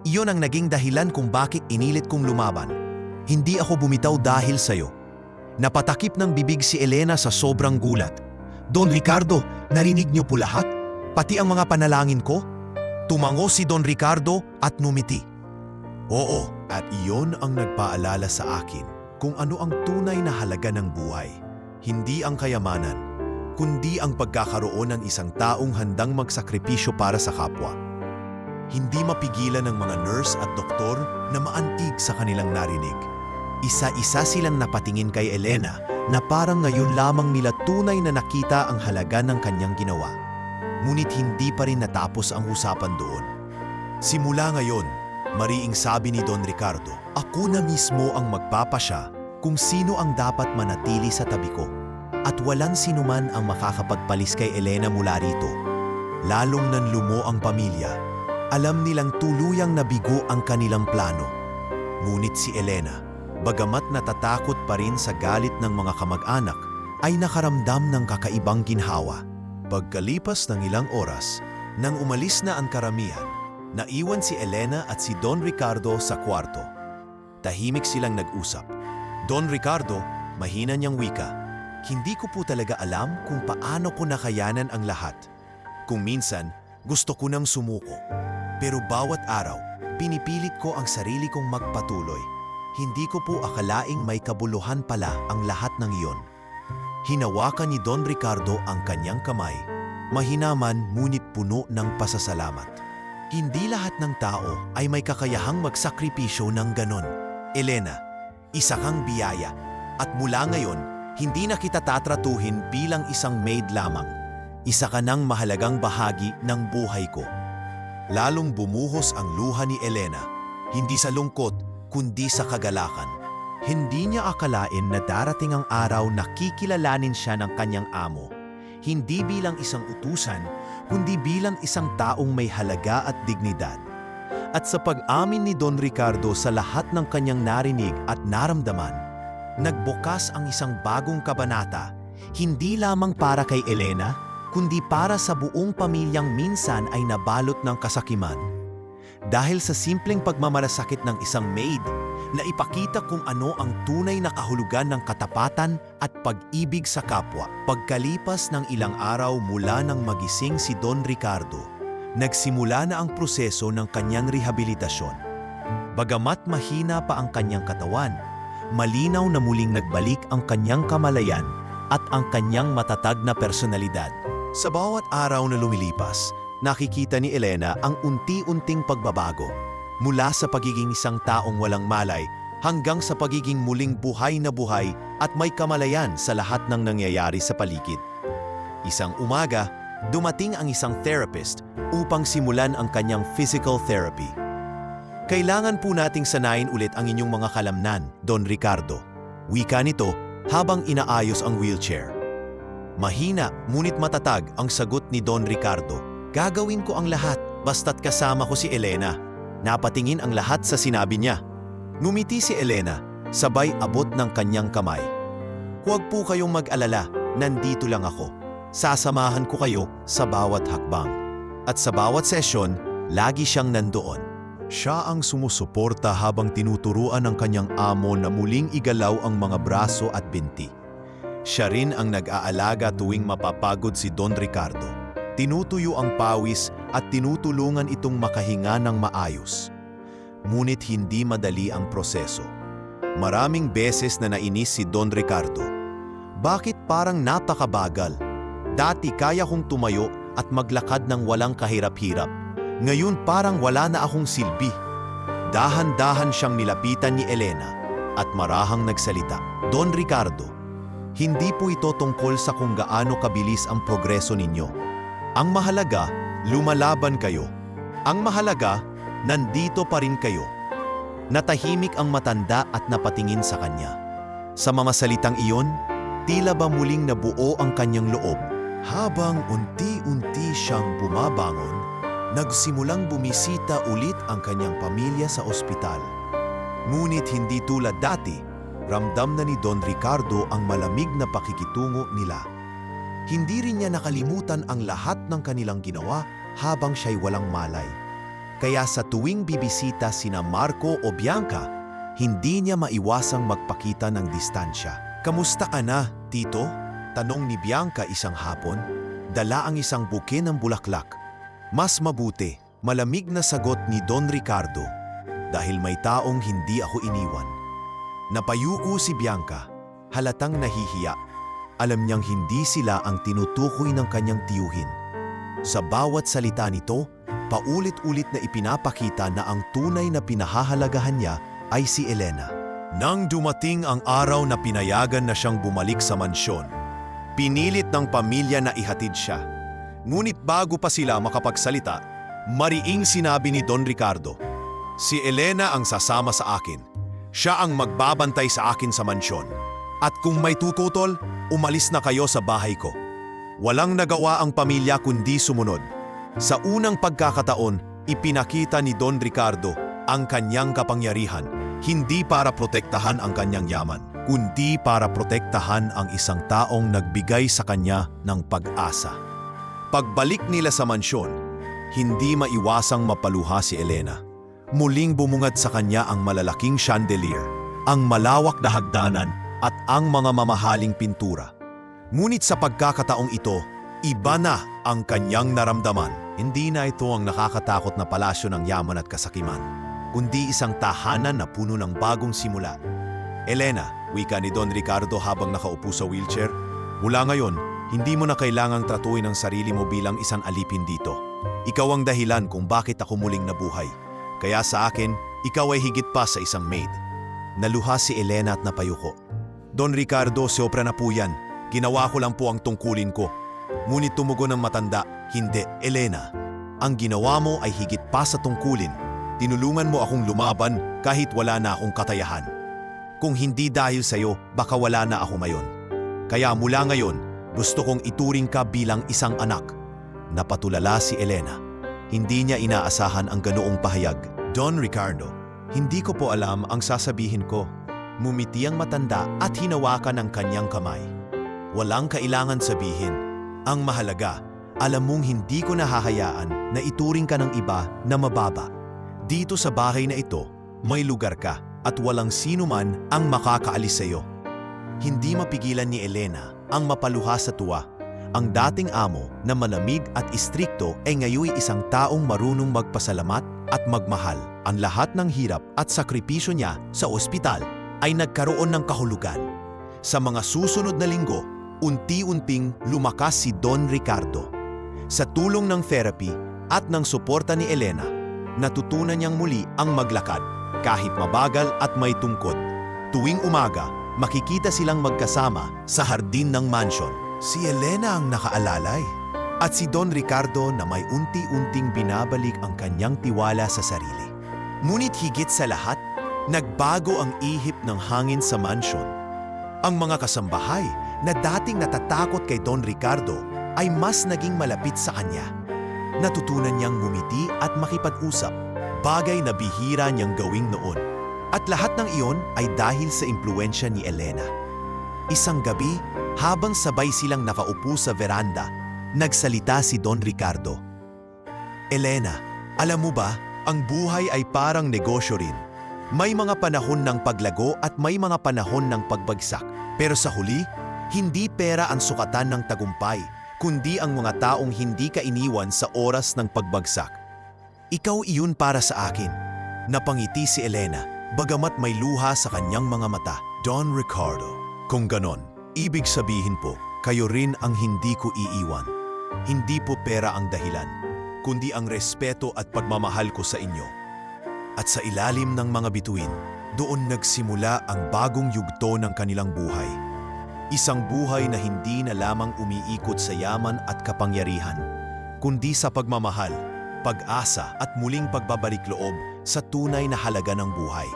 Iyon ang naging dahilan kung bakit inilit kong lumaban. Hindi ako bumitaw dahil sa'yo. Napatakip ng bibig si Elena sa sobrang gulat. Don Ricardo, narinig niyo po lahat? Pati ang mga panalangin ko? Tumango si Don Ricardo at numiti. Oo, at iyon ang nagpaalala sa akin kung ano ang tunay na halaga ng buhay. Hindi ang kayamanan, kundi ang pagkakaroon ng isang taong handang magsakripisyo para sa kapwa. Hindi mapigilan ng mga nurse at doktor na maantig sa kanilang narinig. Isa-isa silang napatingin kay Elena na parang ngayon lamang nila tunay na nakita ang halaga ng kanyang ginawa. Ngunit hindi pa rin natapos ang usapan doon. Simula ngayon, mariing sabi ni Don Ricardo, ako na mismo ang magpapasya kung sino ang dapat manatili sa tabi ko. At walang sinuman ang makakapagpalis kay Elena mula rito. Lalong nanlumo ang pamilya. Alam nilang tuluyang nabigo ang kanilang plano. Ngunit si Elena, bagamat natatakot pa rin sa galit ng mga kamag-anak, ay nakaramdam ng kakaibang ginhawa. Pagkalipas ng ilang oras, nang umalis na ang karamihan, naiwan si Elena at si Don Ricardo sa kwarto. Tahimik silang nag-usap. Don Ricardo, mahina niyang wika, hindi ko po talaga alam kung paano ko nakayanan ang lahat. Kung minsan, gusto ko nang sumuko. Pero bawat araw, pinipilit ko ang sarili kong magpatuloy. Hindi ko po akalaing may kabuluhan pala ang lahat ng iyon. Hinawakan ni Don Ricardo ang kanyang kamay, mahinaman ngunit puno ng pasasalamat. Hindi lahat ng tao ay may kakayahang magsakripisyo ng ganon. Elena, isa kang biyaya at mula ngayon, hindi na kita tatratuhin bilang isang maid lamang. Isa ka ng mahalagang bahagi ng buhay ko. Lalong bumuhos ang luha ni Elena, hindi sa lungkot kundi sa kagalakan. Hindi niya akalain na darating ang araw na kikilalanin siya ng kanyang amo. Hindi bilang isang utusan, kundi bilang isang taong may halaga at dignidad. At sa pag-amin ni Don Ricardo sa lahat ng kanyang narinig at naramdaman, nagbukas ang isang bagong kabanata, hindi lamang para kay Elena, kundi para sa buong pamilyang minsan ay nabalot ng kasakiman. Dahil sa simpleng pagmamalasakit ng isang maid, na ipakita kung ano ang tunay na kahulugan ng katapatan at pag-ibig sa kapwa. Pagkalipas ng ilang araw mula nang magising si Don Ricardo, nagsimula na ang proseso ng kanyang rehabilitasyon. Bagamat mahina pa ang kanyang katawan, malinaw na muling nagbalik ang kanyang kamalayan at ang kanyang matatag na personalidad. Sa bawat araw na lumilipas, nakikita ni Elena ang unti-unting pagbabago. Mula sa pagiging isang taong walang malay hanggang sa pagiging muling buhay na buhay at may kamalayan sa lahat ng nangyayari sa paligid. Isang umaga, dumating ang isang therapist upang simulan ang kanyang physical therapy. Kailangan po nating sanayin ulit ang inyong mga kalamnan, Don Ricardo. Wika nito habang inaayos ang wheelchair. Mahina ngunit matatag ang sagot ni Don Ricardo. Gagawin ko ang lahat basta't kasama ko si Elena. Napatingin ang lahat sa sinabi niya. Ngumiti si Elena, sabay abot ng kanyang kamay. Huwag po kayong mag-alala, nandito lang ako. Sasamahan ko kayo sa bawat hakbang. At sa bawat sesyon, lagi siyang nandoon. Siya ang sumusuporta habang tinuturuan ng kanyang amo na muling igalaw ang mga braso at binti. Siya rin ang nag-aalaga tuwing mapapagod si Don Ricardo. Tinutuyo ang pawis at tinutulungan itong makahinga ng maayos. Ngunit hindi madali ang proseso. Maraming beses na nainis si Don Ricardo. Bakit parang napakabagal? Dati kaya kong tumayo at maglakad ng walang kahirap-hirap. Ngayon parang wala na akong silbi. Dahan-dahan siyang nilapitan ni Elena at marahang nagsalita. Don Ricardo, hindi po ito tungkol sa kung gaano kabilis ang progreso ninyo. Ang mahalaga, lumalaban kayo. Ang mahalaga, nandito pa rin kayo. Natahimik ang matanda at napatingin sa kanya. Sa mga salitang iyon, tila ba muling nabuo ang kanyang loob. Habang unti-unti siyang bumabangon, nagsimulang bumisita ulit ang kanyang pamilya sa ospital. Ngunit hindi tulad dati, ramdam na ni Don Ricardo ang malamig na pakikitungo nila. Hindi rin niya nakalimutan ang lahat ng kanilang ginawa habang siya'y walang malay. Kaya sa tuwing bibisita sina Marco o Bianca, hindi niya maiwasang magpakita ng distansya. "Kamusta ka na, Tito?" Tanong ni Bianca isang hapon. Dala ang isang buke ng bulaklak. "Mas mabuti," malamig na sagot ni Don Ricardo. "Dahil may taong hindi ako iniwan." Napayuko si Bianca, halatang nahihiya. Alam niyang hindi sila ang tinutukoy ng kanyang tiyuhin. Sa bawat salita nito, paulit-ulit na ipinapakita na ang tunay na pinahahalagahan niya ay si Elena. Nang dumating ang araw na pinayagan na siyang bumalik sa mansyon, pinilit ng pamilya na ihatid siya. Ngunit bago pa sila makapagsalita, mariing sinabi ni Don Ricardo, "Si Elena ang sasama sa akin. Siya ang magbabantay sa akin sa mansyon. At kung may tututol, umalis na kayo sa bahay ko." Walang nagawa ang pamilya kundi sumunod. Sa unang pagkakataon, ipinakita ni Don Ricardo ang kanyang kapangyarihan, hindi para protektahan ang kanyang yaman, kundi para protektahan ang isang taong nagbigay sa kanya ng pag-asa. Pagbalik nila sa mansyon, hindi maiwasang mapaluha si Elena. Muling bumungad sa kanya ang malalaking chandelier, ang malawak na hagdanan at ang mga mamahaling pintura. Ngunit sa pagkakataong ito, iba na ang kanyang naramdaman. Hindi na ito ang nakakatakot na palasyo ng yaman at kasakiman, kundi isang tahanan na puno ng bagong simula. "Elena," wika ni Don Ricardo habang nakaupo sa wheelchair, "mula ngayon, hindi mo na kailangang tratuin ang sarili mo bilang isang alipin dito. Ikaw ang dahilan kung bakit ako muling nabuhay. Kaya sa akin, ikaw ay higit pa sa isang maid." Naluha si Elena at napayuko. "Don Ricardo, sobra na po yan. Ginawa ko lang po ang tungkulin ko." Ngunit tumugon ng matanda, "Hindi, Elena. Ang ginawa mo ay higit pa sa tungkulin. Tinulungan mo akong lumaban kahit wala na akong katayahan. Kung hindi dahil sa'yo, baka wala na ako ngayon. Kaya mula ngayon, gusto kong ituring ka bilang isang anak." Napatulala si Elena. Hindi niya inaasahan ang ganoong pahayag. "Don Ricardo, hindi ko po alam ang sasabihin ko." Mumiti ang matanda at hinawakan ang kanyang kamay. "Walang kailangan sabihin. Ang mahalaga, alam mong hindi ko nahahayaan na ituring ka ng iba na mababa. Dito sa bahay na ito, may lugar ka at walang sino man ang makakaalis sa iyo." Hindi mapigilan ni Elena ang mapaluha sa tuwa. Ang dating amo na malamig at istrikto ay ngayon isang taong marunong magpasalamat at magmahal. Ang lahat ng hirap at sakripisyo niya sa ospital ay nagkaroon ng kahulugan. Sa mga susunod na linggo, unti-unting lumakas si Don Ricardo. Sa tulong ng therapy at ng suporta ni Elena, natutunan niyang muli ang maglakad, kahit mabagal at may tungkod. Tuwing umaga, makikita silang magkasama sa hardin ng mansion. Si Elena ang nakaalalay, at si Don Ricardo na may unti-unting binabalik ang kanyang tiwala sa sarili. Ngunit higit sa lahat, nagbago ang ihip ng hangin sa mansion. Ang mga kasambahay na dating natatakot kay Don Ricardo ay mas naging malapit sa kanya. Natutunan niyang ngumiti at makipag-usap. bagay na bihira niyang gawing noon. At lahat ng iyon ay dahil sa impluensya ni Elena. Isang gabi, habang sabay silang nakaupo sa veranda, nagsalita si Don Ricardo. Elena, alam mo ba, ang buhay ay parang negosyo rin. May mga panahon ng paglago at may mga panahon ng pagbagsak. Pero sa huli, hindi pera ang sukatan ng tagumpay, kundi ang mga taong hindi ka iniwan sa oras ng pagbagsak. Ikaw iyon para sa akin. Napangiti si Elena, bagamat may luha sa kanyang mga mata. Don Ricardo, kung ganon, ibig sabihin po, kayo rin ang hindi ko iiwan. Hindi po pera ang dahilan, kundi ang respeto at pagmamahal ko sa inyo. At sa ilalim ng mga bituin, doon nagsimula ang bagong yugto ng kanilang buhay. Isang buhay na hindi na lamang umiikot sa yaman at kapangyarihan, kundi sa pagmamahal, pag-asa at muling pagbabalik loob sa tunay na halaga ng buhay.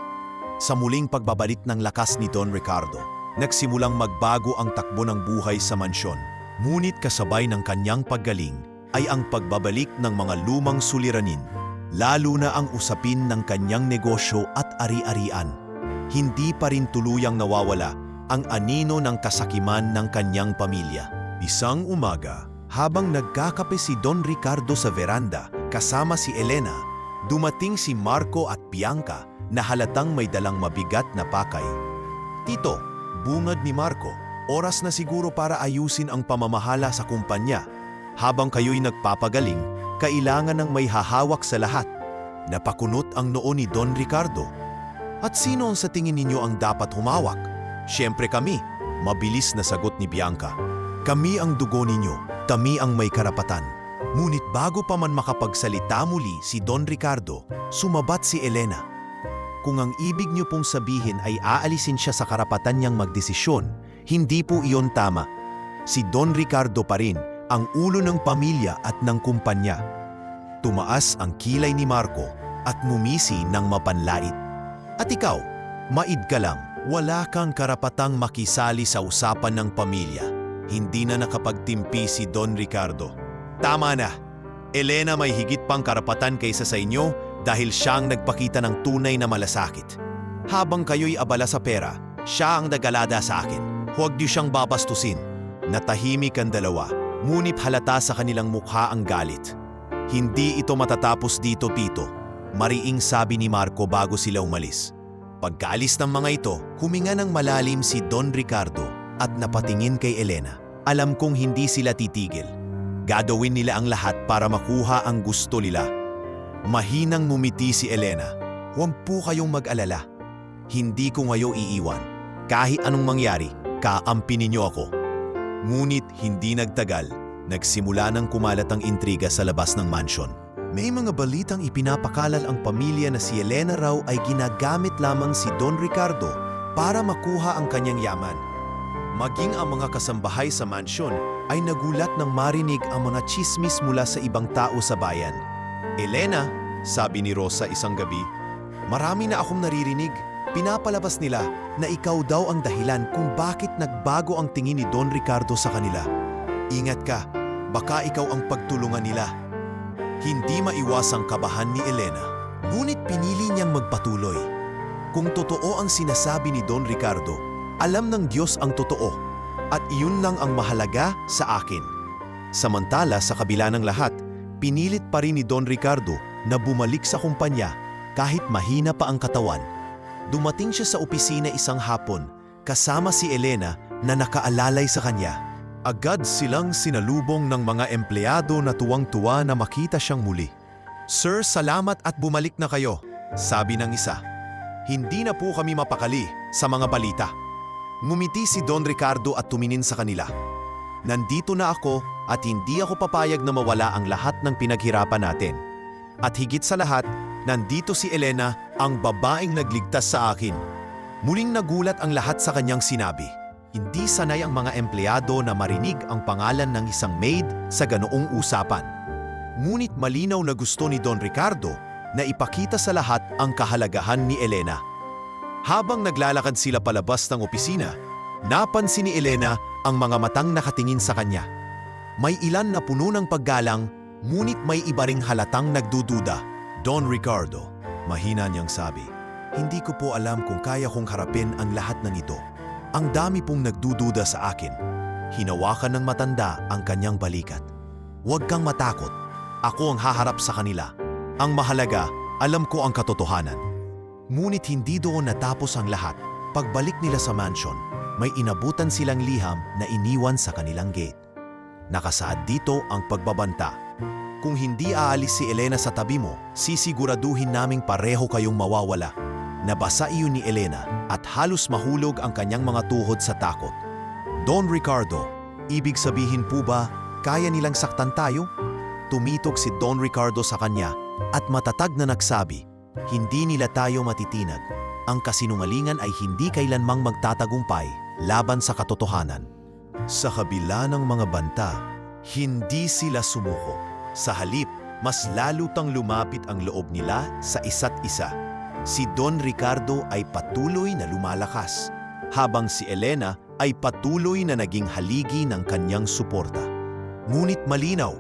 Sa muling pagbabalik ng lakas ni Don Ricardo, nagsimulang magbago ang takbo ng buhay sa mansyon. Ngunit kasabay ng kanyang paggaling ay ang pagbabalik ng mga lumang suliranin, lalo na ang usapin ng kanyang negosyo at ari-arian. Hindi pa rin tuluyang nawawala ang anino ng kasakiman ng kanyang pamilya. Isang umaga, habang nagkakape si Don Ricardo sa veranda kasama si Elena, dumating si Marco at Bianca na halatang may dalang mabigat na pakay. Tito, bungad ni Marco, oras na siguro para ayusin ang pamamahala sa kumpanya. Habang kayo'y nagpapagaling, kailangan ng may hahawak sa lahat. Napakunot ang noo ni Don Ricardo. At sino sa tingin ninyo ang dapat humawak? Siyempre kami, mabilis na sagot ni Bianca. Kami ang dugo ninyo, kami ang may karapatan. Ngunit bago pa man makapagsalita muli si Don Ricardo, sumabat si Elena. Kung ang ibig niyo pong sabihin ay aalisin siya sa karapatan niyang magdesisyon, hindi po iyon tama. Si Don Ricardo pa rin ang ulo ng pamilya at ng kumpanya. Tumaas ang kilay ni Marco at ngumisi ng mapanlait. At ikaw, maid ka lang, wala kang karapatang makisali sa usapan ng pamilya. Hindi na nakapagtimpi si Don Ricardo. Tama na! Elena may higit pang karapatan kaysa sa inyo dahil siyang nagpakita ng tunay na malasakit. Habang kayo'y abala sa pera, siya ang nagalada sa akin. Huwag niyo siyang babastusin. Natahimik ang dalawa. Ngunit halata sa kanilang mukha ang galit. Hindi ito matatapos dito, Tito. Mariing sabi ni Marco bago sila umalis. Pagkaalis ng mga ito, huminga ng malalim si Don Ricardo at napatingin kay Elena. Alam kong hindi sila titigil. Gagawin nila ang lahat para makuha ang gusto nila. Mahinang ngumiti si Elena. Huwag po kayong mag-alala. Hindi ko ngayon iiwan. Kahit anong mangyari, kaampi ninyo ako. Ngunit hindi nagtagal, nagsimula ng kumalat ang intriga sa labas ng mansyon. May mga balitang ipinapakalal ang pamilya na si Elena raw ay ginagamit lamang si Don Ricardo para makuha ang kanyang yaman. Maging ang mga kasambahay sa mansyon ay nagulat nang marinig ang mga tsismis mula sa ibang tao sa bayan. Elena, sabi ni Rosa isang gabi, marami na akong naririnig. Pinapalabas nila na ikaw daw ang dahilan kung bakit nagbago ang tingin ni Don Ricardo sa kanila. Ingat ka, baka ikaw ang pagtulungan nila. Hindi maiwasang kabahan ni Elena, ngunit pinili niyang magpatuloy. Kung totoo ang sinasabi ni Don Ricardo, alam ng Diyos ang totoo, at iyon lang ang mahalaga sa akin. Samantala sa kabila ng lahat, pinilit pa rin ni Don Ricardo na bumalik sa kumpanya kahit mahina pa ang katawan. Dumating siya sa opisina isang hapon, kasama si Elena na nakaalalay sa kanya. Agad silang sinalubong ng mga empleyado na tuwang-tuwa na makita siyang muli. Sir, salamat at bumalik na kayo, sabi ng isa. Hindi na po kami mapakali sa mga balita. Ngumiti si Don Ricardo at tumingin sa kanila. Nandito na ako at hindi ako papayag na mawala ang lahat ng pinaghirapan natin. At higit sa lahat, nandito si Elena, ang babaeng nagligtas sa akin. Muling nagulat ang lahat sa kanyang sinabi. Hindi sanay ang mga empleyado na marinig ang pangalan ng isang maid sa ganoong usapan. Ngunit malinaw na gusto ni Don Ricardo na ipakita sa lahat ang kahalagahan ni Elena. Habang naglalakad sila palabas ng opisina, napansin ni Elena ang mga matang nakatingin sa kanya. May ilan na puno ng paggalang, ngunit may iba ring halatang nagdududa. Don Ricardo, Mahina niyang sabi, "Hindi ko po alam kung kaya kong harapin ang lahat ng ito. Ang dami pong nagdududa sa akin." Hinawakan ng matanda ang kanyang balikat. "Huwag kang matakot. Ako ang haharap sa kanila. Ang mahalaga, alam ko ang katotohanan." Ngunit hindi doon natapos ang lahat. Pagbalik nila sa mansion, may inabutan silang liham na iniwan sa kanilang gate. Nakasaad dito ang pagbabanta. "Kung hindi aalis si Elena sa tabi mo, sisiguraduhin naming pareho kayong mawawala." Nabasa iyon ni Elena at halos mahulog ang kanyang mga tuhod sa takot. "Don Ricardo, ibig sabihin po ba kaya nilang saktan tayo?" Tumitok si Don Ricardo sa kanya at matatag na nagsabi, "Hindi nila tayo matitinag. Ang kasinungalingan ay hindi kailanmang magtatagumpay laban sa katotohanan." Sa kabila ng mga banta, hindi sila sumuko. Sa halip, mas lalo pang lumapit ang loob nila sa isa't isa. Si Don Ricardo ay patuloy na lumalakas, habang si Elena ay patuloy na naging haligi ng kanyang suporta. Ngunit malinaw,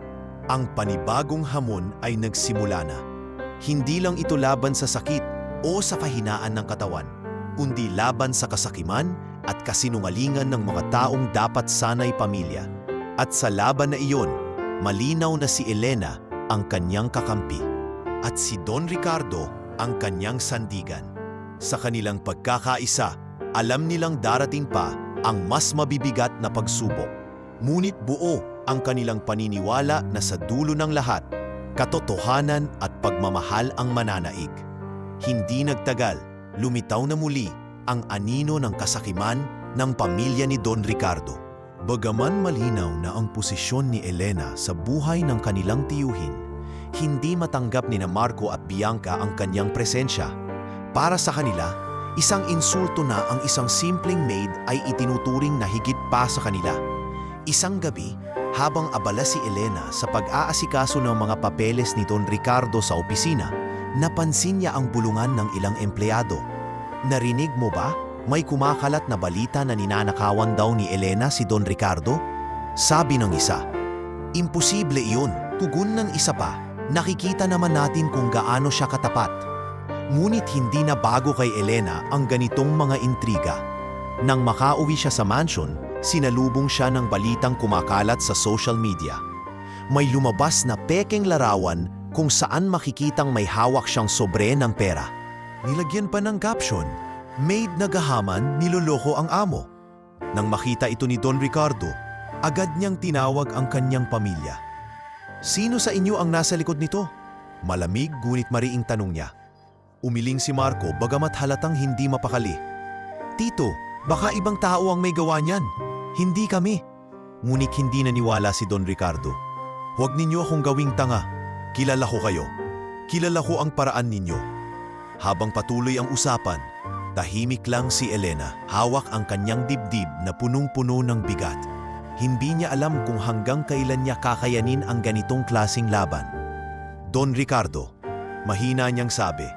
ang panibagong hamon ay nagsimula na. Hindi lang ito laban sa sakit o sa kahinaan ng katawan, kundi laban sa kasakiman at kasinungalingan ng mga taong dapat sanay pamilya. At sa laban na iyon, malinaw na si Elena ang kanyang kakampi at si Don Ricardo ang kanyang sandigan. Sa kanilang pagkakaisa, alam nilang darating pa ang mas mabibigat na pagsubok. Ngunit buo ang kanilang paniniwala na sa dulo ng lahat, katotohanan at pagmamahal ang mananaig. Hindi nagtagal, lumitaw na muli ang anino ng kasakiman ng pamilya ni Don Ricardo. Bagaman malinaw na ang posisyon ni Elena sa buhay ng kanilang tiyuhin, hindi matanggap ni Marco at Bianca ang kanyang presensya. Para sa kanila, isang insulto na ang isang simpleng maid ay itinuturing na higit pa sa kanila. Isang gabi, habang abala si Elena sa pag-aasikaso ng mga papeles ni Don Ricardo sa opisina, napansin niya ang bulungan ng ilang empleyado. "Narinig mo ba? May kumakalat na balita na ninanakawan daw ni Elena si Don Ricardo?" Sabi ng isa. "Imposible iyon." Tugon ng isa pa, "Nakikita naman natin kung gaano siya katapat." Ngunit hindi na bago kay Elena ang ganitong mga intriga. Nang makauwi siya sa mansion, sinalubong siya ng balitang kumakalat sa social media. May lumabas na pekeng larawan kung saan makikitang may hawak siyang sobre ng pera. Nilagyan pa ng caption, "Maid na gahaman, niloloko ang amo." Nang makita ito ni Don Ricardo, agad niyang tinawag ang kanyang pamilya. "Sino sa inyo ang nasa likod nito?" Malamig ngunit mariing tanong niya. Umiling si Marco bagamat halatang hindi mapakali. "Tito, baka ibang tao ang may gawa niyan. Hindi kami." Ngunit hindi naniwala si Don Ricardo. "Huwag ninyo akong gawing tanga. Kilala ko kayo. Kilala ko ang paraan ninyo." Habang patuloy ang usapan, tahimik lang si Elena. Hawak ang kanyang dibdib na punong-puno ng bigat. Hindi niya alam kung hanggang kailan niya kakayanin ang ganitong klaseng laban. "Don Ricardo," mahina niyang sabi,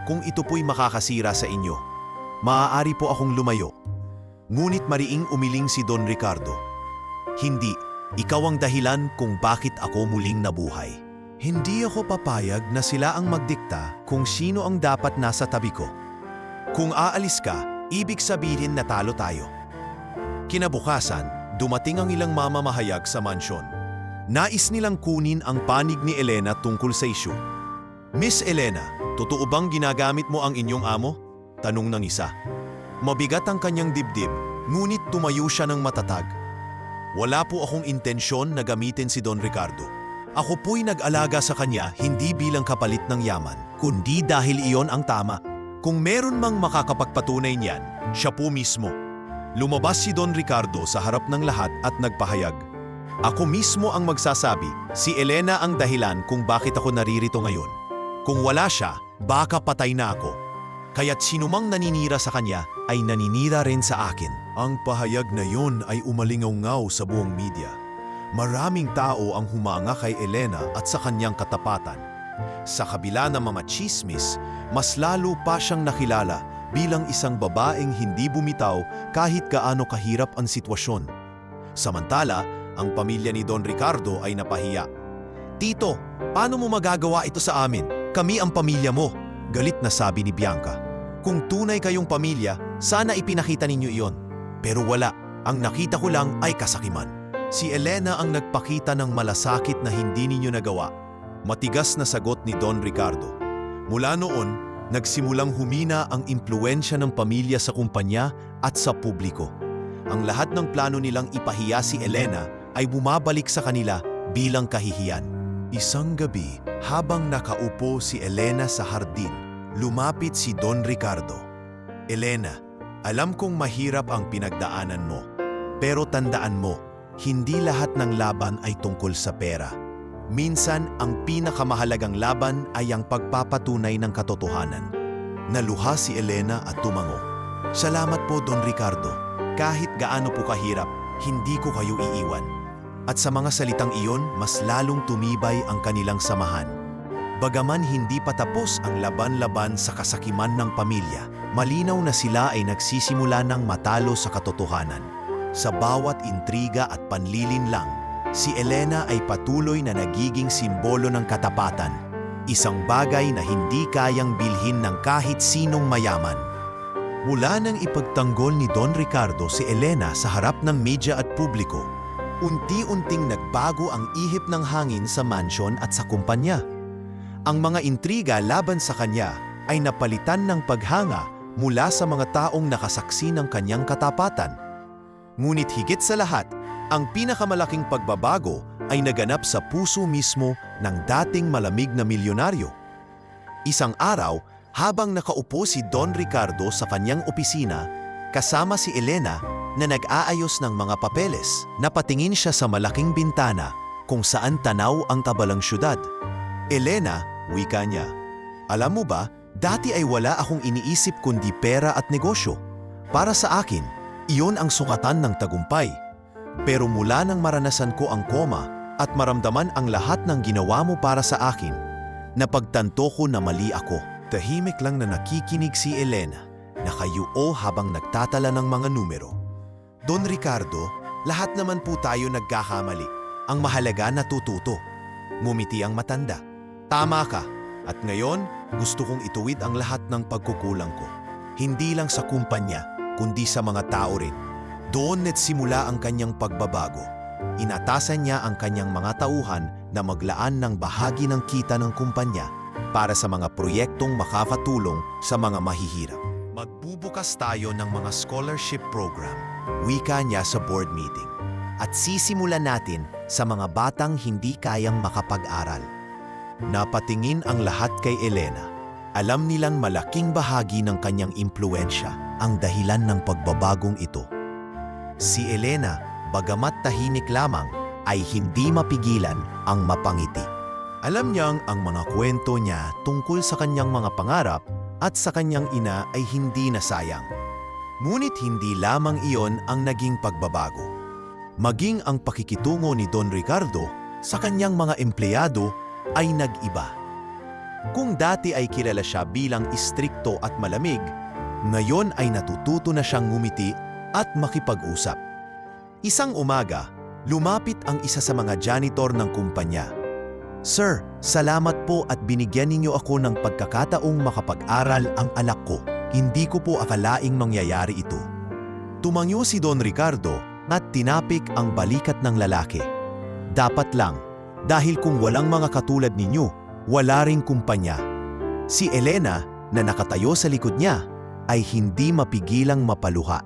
"kung ito po'y makakasira sa inyo, maaari po akong lumayo." Ngunit mariing umiling si Don Ricardo. "Hindi, ikaw ang dahilan kung bakit ako muling nabuhay. Hindi ako papayag na sila ang magdikta kung sino ang dapat nasa tabi ko. Kung aalis ka, ibig sabihin na talo tayo." Kinabukasan, dumating ang ilang mamamahayag sa mansyon. Nais nilang kunin ang panig ni Elena tungkol sa issue. "Miss Elena, totoo bang ginagamit mo ang inyong amo?" tanong ng isa. Mabigat ang kanyang dibdib, ngunit tumayo siya ng matatag. "Wala po akong intensyon na gamitin si Don Ricardo. Ako po'y nag-alaga sa kanya hindi bilang kapalit ng yaman, kundi dahil iyon ang tama. Kung meron mang makakapagpatunay niyan, siya po mismo." Lumabas si Don Ricardo sa harap ng lahat at nagpahayag, "Ako mismo ang magsasabi, si Elena ang dahilan kung bakit ako naririto ngayon. Kung wala siya, baka patay na ako. Kaya't sinumang naninira sa kanya ay naninira rin sa akin." Ang pahayag na yon ay umalingaw-ngaw sa buong media. Maraming tao ang humanga kay Elena at sa kanyang katapatan. Sa kabila ng mga chismis, mas lalo pa siyang nakilala bilang isang babaeng hindi bumitaw kahit gaano kahirap ang sitwasyon. Samantala, ang pamilya ni Don Ricardo ay napahiya. "Tito, paano mo magagawa ito sa amin? Kami ang pamilya mo. Galit na sabi ni Bianca. Kung tunay kayong pamilya, sana ipinakita ninyo iyon. Pero wala, ang nakita ko lang ay kasakiman. Si Elena ang nagpakita ng malasakit na hindi ninyo nagawa. Matigas na sagot ni Don Ricardo. Mula noon, nagsimulang humina ang impluensya ng pamilya sa kumpanya at sa publiko. Ang lahat ng plano nilang ipahiya si Elena ay bumabalik sa kanila bilang kahihiyan. Isang gabi, habang nakaupo si Elena sa hardin, lumapit si Don Ricardo. Elena, alam kong mahirap ang pinagdaanan mo. Pero tandaan mo, hindi lahat ng laban ay tungkol sa pera. Minsan, ang pinakamahalagang laban ay ang pagpapatunay ng katotohanan. Naluha si Elena at tumango. Salamat po, Don Ricardo. Kahit gaano po kahirap, hindi ko kayo iiwan. At sa mga salitang iyon, mas lalong tumibay ang kanilang samahan. Bagaman hindi pa tapos ang laban-laban sa kasakiman ng pamilya, malinaw na sila ay nagsisimula ng matalo sa katotohanan. Sa bawat intriga at panlilinlang, si Elena ay patuloy na nagiging simbolo ng katapatan, isang bagay na hindi kayang bilhin ng kahit sinong mayaman. Mula nang ipagtanggol ni Don Ricardo si Elena sa harap ng media at publiko, unti-unting nagbago ang ihip ng hangin sa mansyon at sa kumpanya. Ang mga intriga laban sa kanya ay napalitan ng paghanga mula sa mga taong nakasaksi ng kanyang katapatan. Ngunit higit sa lahat, ang pinakamalaking pagbabago ay naganap sa puso mismo ng dating malamig na milyonaryo. Isang araw, habang nakaupo si Don Ricardo sa kanyang opisina, kasama si Elena na nag-aayos ng mga papeles, napatingin siya sa malaking bintana kung saan tanaw ang kabalang syudad. Elena, wika niya, alam mo ba, dati ay wala akong iniisip kundi pera at negosyo. Para sa akin, iyon ang sukatan ng tagumpay. Pero mula nang maranasan ko ang koma at maramdaman ang lahat ng ginawa mo para sa akin, napagtanto ko na mali ako. Tahimik lang na nakikinig si Elena, nakayuo habang nagtatala ng mga numero. Don Ricardo, lahat naman po tayo nagkakamali. Ang mahalaga natututo. Ngumiti ang matanda. Tama ka. At ngayon, gusto kong ituwid ang lahat ng pagkukulang ko. Hindi lang sa kumpanya, kundi sa mga tao rin. Doon nagsimula ang kanyang pagbabago. Inatasan niya ang kanyang mga tauhan na maglaan ng bahagi ng kita ng kumpanya para sa mga proyektong makakatulong sa mga mahihirap. Magbubukas tayo ng mga scholarship program, wika niya sa board meeting. At sisimulan natin sa mga batang hindi kayang makapag-aral. Napatingin ang lahat kay Elena. Alam nilang malaking bahagi ng kanyang impluensya ang dahilan ng pagbabagong ito. Si Elena, bagamat tahimik lamang, ay hindi mapigilan ang mapangiti. Alam niyang ang mga kwento niya tungkol sa kanyang mga pangarap at sa kanyang ina ay hindi nasayang. Ngunit hindi lamang iyon ang naging pagbabago. Maging ang pakikitungo ni Don Ricardo sa kanyang mga empleyado ay nag-iba. Kung dati ay kilala siya bilang istrikto at malamig, ngayon ay natututo na siyang ngumiti at makipag-usap. Isang umaga, lumapit ang isa sa mga janitor ng kumpanya. Sir, salamat po at binigyan ninyo ako ng pagkakataong makapag-aral ang anak ko. Hindi ko po akalaing mangyayari ito. Tumangyo si Don Ricardo at tinapik ang balikat ng lalaki. Dapat lang, dahil kung walang mga katulad ninyo, wala ring kumpanya. Si Elena, na nakatayo sa likod niya, ay hindi mapigilang mapaluha.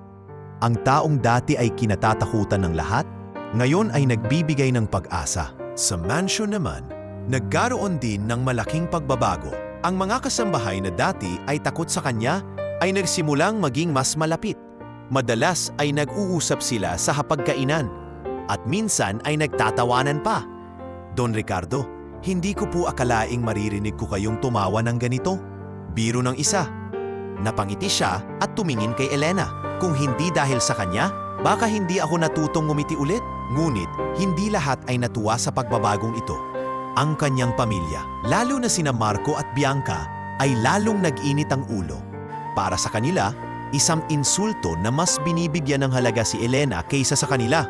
Ang taong dati ay kinatatakutan ng lahat, ngayon ay nagbibigay ng pag-asa. Sa mansion naman, nagkaroon din ng malaking pagbabago. Ang mga kasambahay na dati ay takot sa kanya ay nagsimulang maging mas malapit. Madalas ay nag-uusap sila sa hapagkainan at minsan ay nagtatawanan pa. Don Ricardo, hindi ko po akalaing maririnig ko kayong tumawa ng ganito. Biro ng isa. Napangiti siya at tumingin kay Elena. Kung hindi dahil sa kanya, baka hindi ako natutong ngumiti ulit. Ngunit, hindi lahat ay natuwa sa pagbabagong ito. Ang kanyang pamilya, lalo na sina Marco at Bianca, ay lalong nag-init ang ulo. Para sa kanila, isang insulto na mas binibigyan ng halaga si Elena kaysa sa kanila.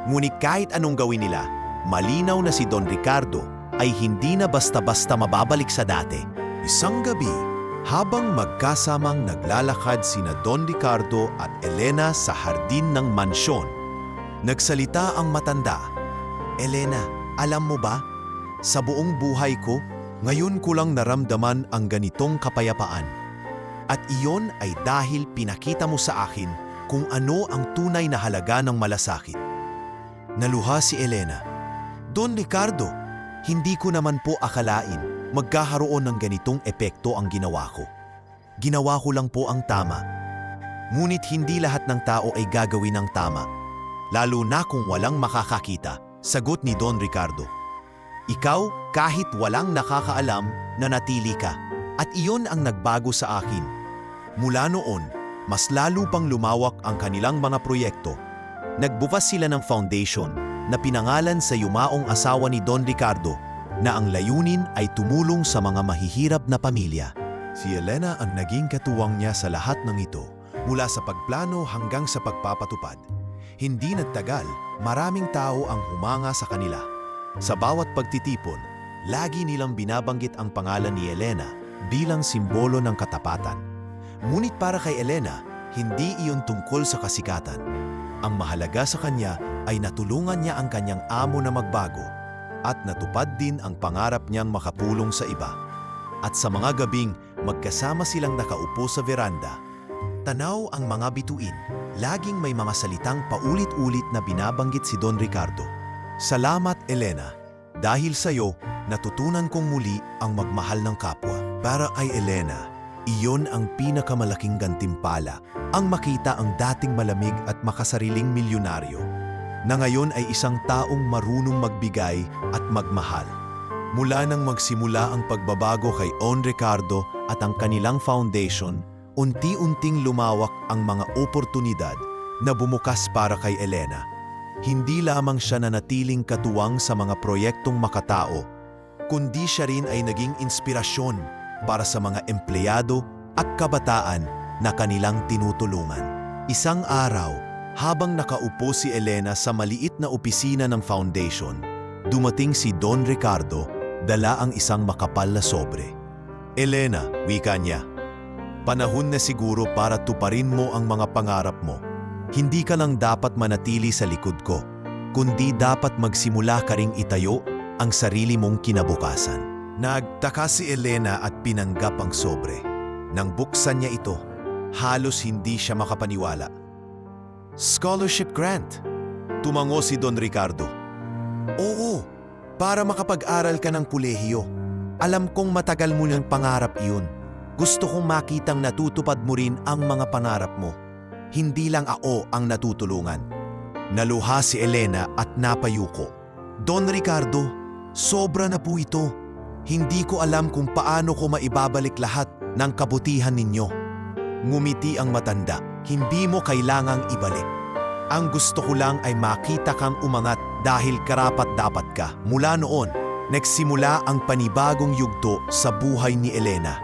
Ngunit kahit anong gawin nila, malinaw na si Don Ricardo ay hindi na basta-basta mababalik sa dati. Isang gabi, Habang magkasamang naglalakad sina Don Ricardo at Elena sa hardin ng mansyon, nagsalita ang matanda. Elena, alam mo ba? Sa buong buhay ko, ngayon ko lang naramdaman ang ganitong kapayapaan. At iyon ay dahil pinakita mo sa akin kung ano ang tunay na halaga ng malasakit. Naluha si Elena. Don Ricardo, hindi ko naman po akalain magkakaroon ng ganitong epekto ang ginawa ko. Ginawa ko lang po ang tama. Ngunit hindi lahat ng tao ay gagawin ng tama. Lalo na kung walang makakakita, sagot ni Don Ricardo. Ikaw, kahit walang nakakaalam, nanatili ka. At iyon ang nagbago sa akin. Mula noon, mas lalo pang lumawak ang kanilang mga proyekto. Nagbukas sila ng foundation na pinangalan sa yumaong asawa ni Don Ricardo na ang layunin ay tumulong sa mga mahihirap na pamilya. Si Elena ang naging katuwang niya sa lahat ng ito, mula sa pagplano hanggang sa pagpapatupad. Hindi nagtagal, maraming tao ang humanga sa kanila. Sa bawat pagtitipon, lagi nilang binabanggit ang pangalan ni Elena bilang simbolo ng katapatan. Ngunit para kay Elena, hindi iyon tungkol sa kasikatan. Ang mahalaga sa kanya ay natulungan niya ang kanyang amo na magbago at natupad din ang pangarap niyang makapulong sa iba. At sa mga gabing magkasama silang nakaupo sa veranda, tanaw ang mga bituin, laging may mga salitang paulit-ulit na binabanggit si Don Ricardo. Salamat, Elena. Dahil sa'yo, natutunan kong muli ang magmahal ng kapwa. Para kay Elena, iyon ang pinakamalaking gantimpala, ang makita ang dating malamig at makasariling milyonaryo, na ngayon ay isang taong marunong magbigay at magmahal. Mula nang magsimula ang pagbabago kay Don Ricardo at ang kanilang foundation, unti-unting lumawak ang mga oportunidad na bumukas para kay Elena. Hindi lamang siya nanatiling katuwang sa mga proyektong makatao, kundi siya rin ay naging inspirasyon para sa mga empleyado at kabataan na kanilang tinutulungan. Isang araw, habang nakaupo si Elena sa maliit na opisina ng foundation, dumating si Don Ricardo, dala ang isang makapal na sobre. Elena, wika niya, panahon na siguro para tuparin mo ang mga pangarap mo. Hindi ka lang dapat manatili sa likod ko, kundi dapat magsimula ka ring itayo ang sarili mong kinabukasan. Nagtaka si Elena at pinanggap ang sobre. Nang buksan niya ito, halos hindi siya makapaniwala. Scholarship grant. Tumango si Don Ricardo. Oo, para makapag-aral ka ng kolehiyo. Alam kong matagal mo ng pangarap iyon. Gusto kong makitang natutupad mo rin ang mga pangarap mo. Hindi lang ako ang natutulungan. Naluha si Elena at napayuko. Don Ricardo, sobra na po ito. Hindi ko alam kung paano ko maibabalik lahat ng kabutihan ninyo. Ngumiti ang matanda. Hindi mo kailangang ibalik. Ang gusto ko lang ay makita kang umangat dahil karapat-dapat ka. Mula noon, nagsimula ang panibagong yugto sa buhay ni Elena.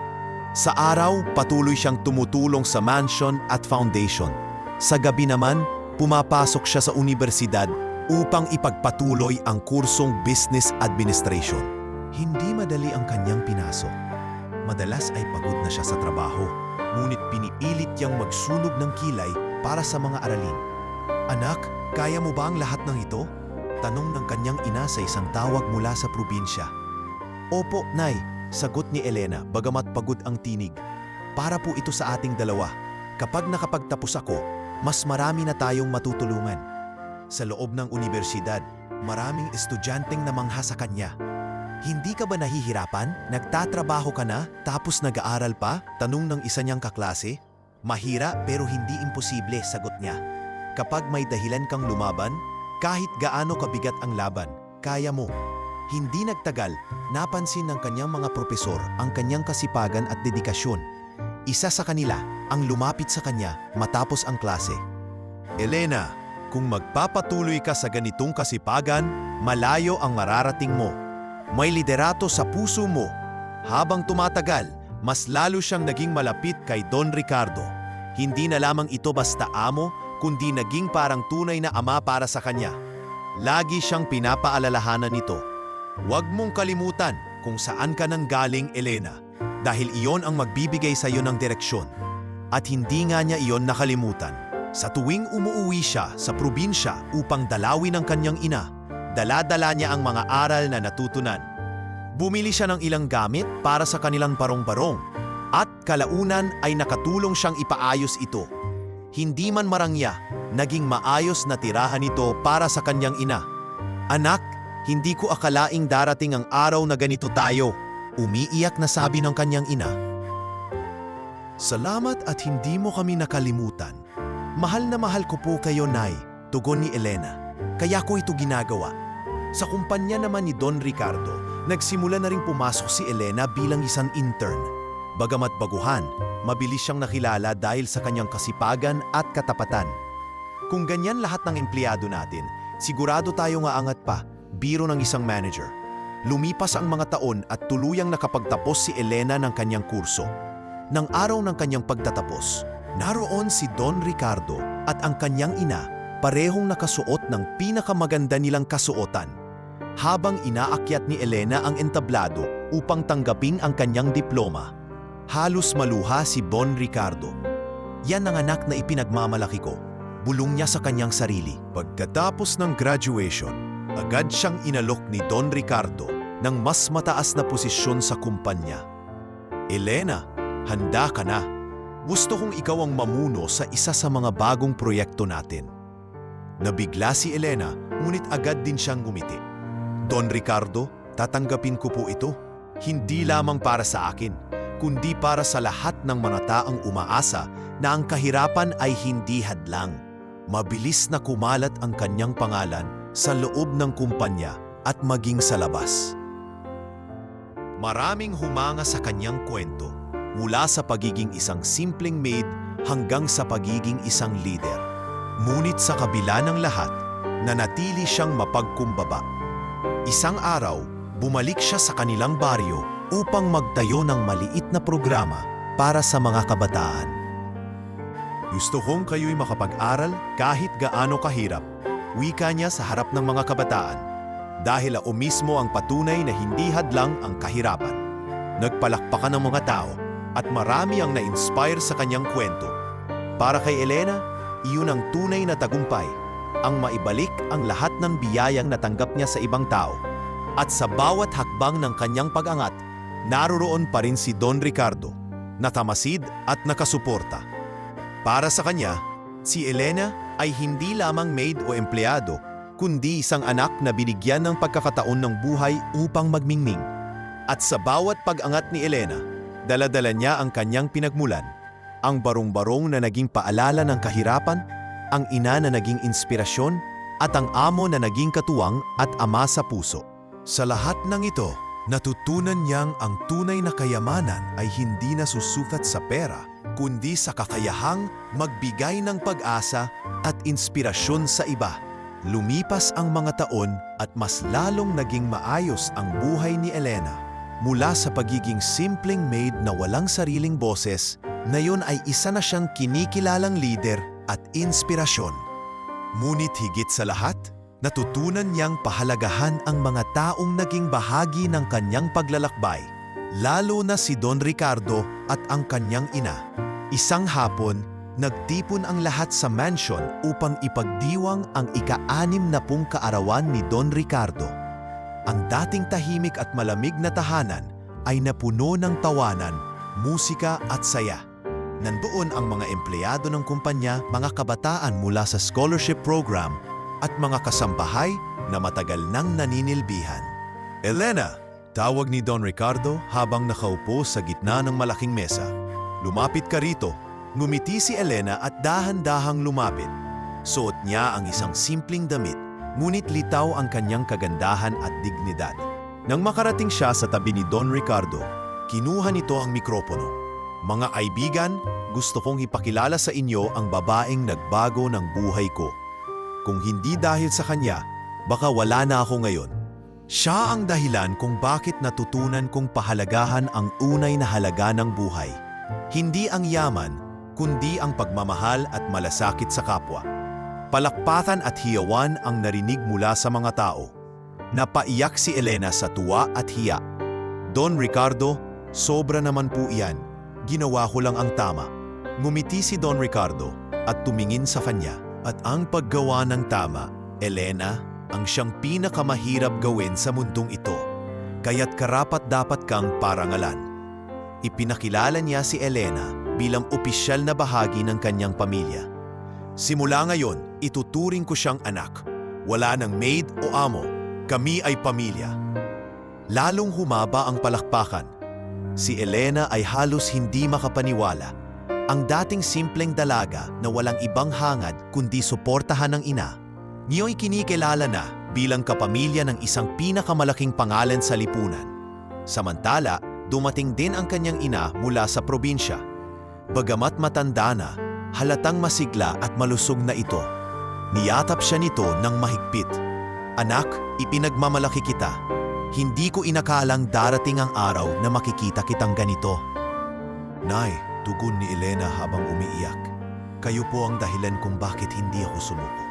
Sa araw, patuloy siyang tumutulong sa mansion at foundation. Sa gabi naman, pumapasok siya sa universidad upang ipagpatuloy ang kursong Business Administration. Hindi madali ang kanyang pinasok. Madalas ay pagod na siya sa trabaho, ngunit pinipilit niyang magsunog ng kilay para sa mga aralin. Anak, kaya mo ba ang lahat ng ito? Tanong ng kanyang ina sa isang tawag mula sa probinsya. Opo, Nay, sagot ni Elena bagamat pagod ang tinig. Para po ito sa ating dalawa. Kapag nakapagtapos ako, mas marami na tayong matutulungan. Sa loob ng universidad, maraming estudyanteng namangha sa kanya. Hindi ka ba nahihirapan? Nagtatrabaho ka na tapos nag-aaral pa? Tanong ng isa niyang kaklase. Mahira pero hindi imposible, sagot niya. Kapag may dahilan kang lumaban, kahit gaano kabigat ang laban, kaya mo. Hindi nagtagal, napansin ng kanyang mga propesor ang kanyang kasipagan at dedikasyon. Isa sa kanila ang lumapit sa kanya matapos ang klase. Elena, kung magpapatuloy ka sa ganitong kasipagan, malayo ang mararating mo. May liderato sa puso mo. Habang tumatagal, mas lalo siyang naging malapit kay Don Ricardo. Hindi na lamang ito basta amo, kundi naging parang tunay na ama para sa kanya. Lagi siyang pinapaalalahanan nito. Huwag mong kalimutan kung saan ka nang galing, Elena. dahil iyon ang magbibigay sa iyo ng direksyon. At hindi nga niya iyon nakalimutan. Sa tuwing umuuwi siya sa probinsya upang dalawin ang kanyang ina, dala-dala niya ang mga aral na natutunan. Bumili siya ng ilang gamit para sa kanilang barong-barong at kalaunan ay nakatulong siyang ipaayos ito. Hindi man marangya, naging maayos na tirahan ito para sa kanyang ina. Anak, hindi ko akalaing darating ang araw na ganito tayo, umiiyak na sabi ng kanyang ina. Salamat at hindi mo kami nakalimutan. Mahal na mahal ko po kayo, Nay, tugon ni Elena. Kaya ko ito ginagawa. Sa kumpanya naman ni Don Ricardo, nagsimula na ring pumasok si Elena bilang isang intern. Bagamat baguhan, mabilis siyang nakilala dahil sa kanyang kasipagan at katapatan. Kung ganyan lahat ng empleyado natin, sigurado tayo nga angat pa, biro ng isang manager. Lumipas ang mga taon at tuluyang nakapagtapos si Elena ng kanyang kurso. Nang araw ng kanyang pagtatapos, naroon si Don Ricardo at ang kanyang ina parehong nakasuot ng pinakamaganda nilang kasuotan. Habang inaakyat ni Elena ang entablado upang tanggapin ang kanyang diploma, halos maluha si Don Ricardo. Yan ang anak na ipinagmamalaki ko, bulong niya sa kanyang sarili. Pagkatapos ng graduation, agad siyang inalok ni Don Ricardo ng mas mataas na posisyon sa kumpanya. Elena, handa ka na. Gusto kong ikaw ang mamuno sa isa sa mga bagong proyekto natin. Nabigla si Elena, ngunit agad din siyang ngumiti. Don Ricardo, tatanggapin ko po ito. Hindi lamang para sa akin, kundi para sa lahat ng mga taong umaasa na ang kahirapan ay hindi hadlang. Mabilis na kumalat ang kanyang pangalan sa loob ng kumpanya at maging sa labas. Maraming humanga sa kanyang kwento, mula sa pagiging isang simpleng maid hanggang sa pagiging isang leader. Ngunit sa kabila ng lahat, nanatili siyang mapagkumbaba. Isang araw, bumalik siya sa kanilang baryo upang magtayo ng maliit na programa para sa mga kabataan. Gusto kong kayo'y makapag-aral kahit gaano kahirap, wika niya sa harap ng mga kabataan, dahil o mismo ang patunay na hindi hadlang ang kahirapan. Nagpalakpakan ng mga tao at marami ang na-inspire sa kanyang kwento. Para kay Elena, iyon ang tunay na tagumpay, ang maibalik ang lahat ng biyayang natanggap niya sa ibang tao. At sa bawat hakbang ng kanyang pag-angat, naroroon pa rin si Don Ricardo, natamasid at nakasuporta. Para sa kanya, si Elena ay hindi lamang maid o empleyado, kundi isang anak na binigyan ng pagkakataon ng buhay upang magmingming. At sa bawat pag-angat ni Elena, dala-dala niya ang kanyang pinagmulan, ang barong-barong na naging paalala ng kahirapan, ang ina na naging inspirasyon, at ang amo na naging katuwang at ama sa puso. Sa lahat ng ito, natutunan niyang ang tunay na kayamanan ay hindi nasusukat sa pera, kundi sa kakayahang magbigay ng pag-asa at inspirasyon sa iba. Lumipas ang mga taon at mas lalong naging maayos ang buhay ni Elena. Mula sa pagiging simpleng maid na walang sariling boses, ngayon ay isa na siyang kinikilalang leader at inspirasyon. Ngunit higit sa lahat, natutunan niyang pahalagahan ang mga taong naging bahagi ng kanyang paglalakbay, lalo na si Don Ricardo at ang kanyang ina. Isang hapon, nagtipon ang lahat sa mansion upang ipagdiwang ang ika-60 kaarawan ni Don Ricardo. Ang dating tahimik at malamig na tahanan ay napuno ng tawanan, musika at saya. Nandoon ang mga empleyado ng kumpanya, mga kabataan mula sa scholarship program at mga kasambahay na matagal nang naninilbihan. Elena, tawag ni Don Ricardo habang nakaupo sa gitna ng malaking mesa. Lumapit ka rito. Ngumiti si Elena at dahan-dahang lumapit. Suot niya ang isang simpleng damit, ngunit litaw ang kanyang kagandahan at dignidad. Nang makarating siya sa tabi ni Don Ricardo, kinuha nito ang mikropono. Mga kaibigan, gusto kong ipakilala sa inyo ang babaeng nagbago ng buhay ko. Kung hindi dahil sa kanya, baka wala na ako ngayon. Siya ang dahilan kung bakit natutunan kong pahalagahan ang unay na halaga ng buhay. Hindi ang yaman, kundi ang pagmamahal at malasakit sa kapwa. Palakpakan at hiyawan ang narinig mula sa mga tao. Napaiyak si Elena sa tuwa at hiya. Don Ricardo, Sobra naman po iyan. Ginawa ko lang ang tama. Ngumiti si Don Ricardo at tumingin sa kanya. At ang paggawa ng tama, Elena, ang siyang pinakamahirap gawin sa mundong ito. Kaya't karapat-dapat kang parangalan. Ipinakilala niya si Elena bilang opisyal na bahagi ng kanyang pamilya. Simula ngayon, ituturing ko siyang anak. Wala nang maid o amo. Kami ay pamilya. Lalong humaba ang palakpakan. Si Elena ay halos hindi makapaniwala. Ang dating simpleng dalaga na walang ibang hangad kundi suportahan ng ina, ngayon kinikilala na bilang kapamilya ng isang pinakamalaking pangalan sa lipunan. Samantala, dumating din ang kanyang ina mula sa probinsya. Bagamat matanda na, halatang masigla at malusog na ito. Niyatap siya nito ng mahigpit. Anak, ipinagmamalaki kita. Hindi ko inakalang darating ang araw na makikita kitang ganito. Nay, tugon ni Elena habang umiiyak. Kayo po ang dahilan kung bakit hindi ako sumuko.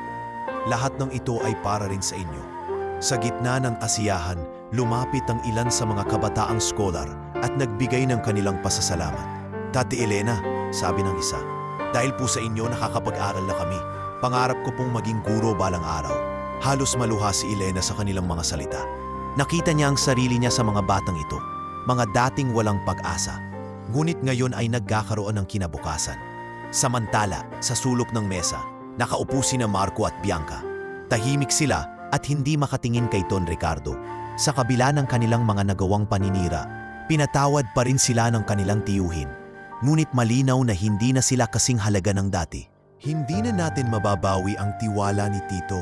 Lahat ng ito ay para rin sa inyo. Sa gitna ng kasiyahan, lumapit ang ilan sa mga kabataang scholar at nagbigay ng kanilang pasasalamat. Tati Elena, sabi ng isa, dahil po sa inyo nakakapag-aral na kami. Pangarap ko pong maging guro balang araw. Halos maluha si Elena sa kanilang mga salita. Nakita niya ang sarili niya sa mga batang ito, mga dating walang pag-asa. Ngunit ngayon ay nagkakaroon ng kinabukasan. Samantala, sa sulok ng mesa, nakaupo sina Marco at Bianca. Tahimik sila at hindi makatingin kay Don Ricardo. Sa kabila ng kanilang mga nagawang paninira, pinatawad pa rin sila ng kanilang tiyuhin. Ngunit malinaw na hindi na sila kasing halaga ng dati. Hindi na natin mababawi ang tiwala ni Tito,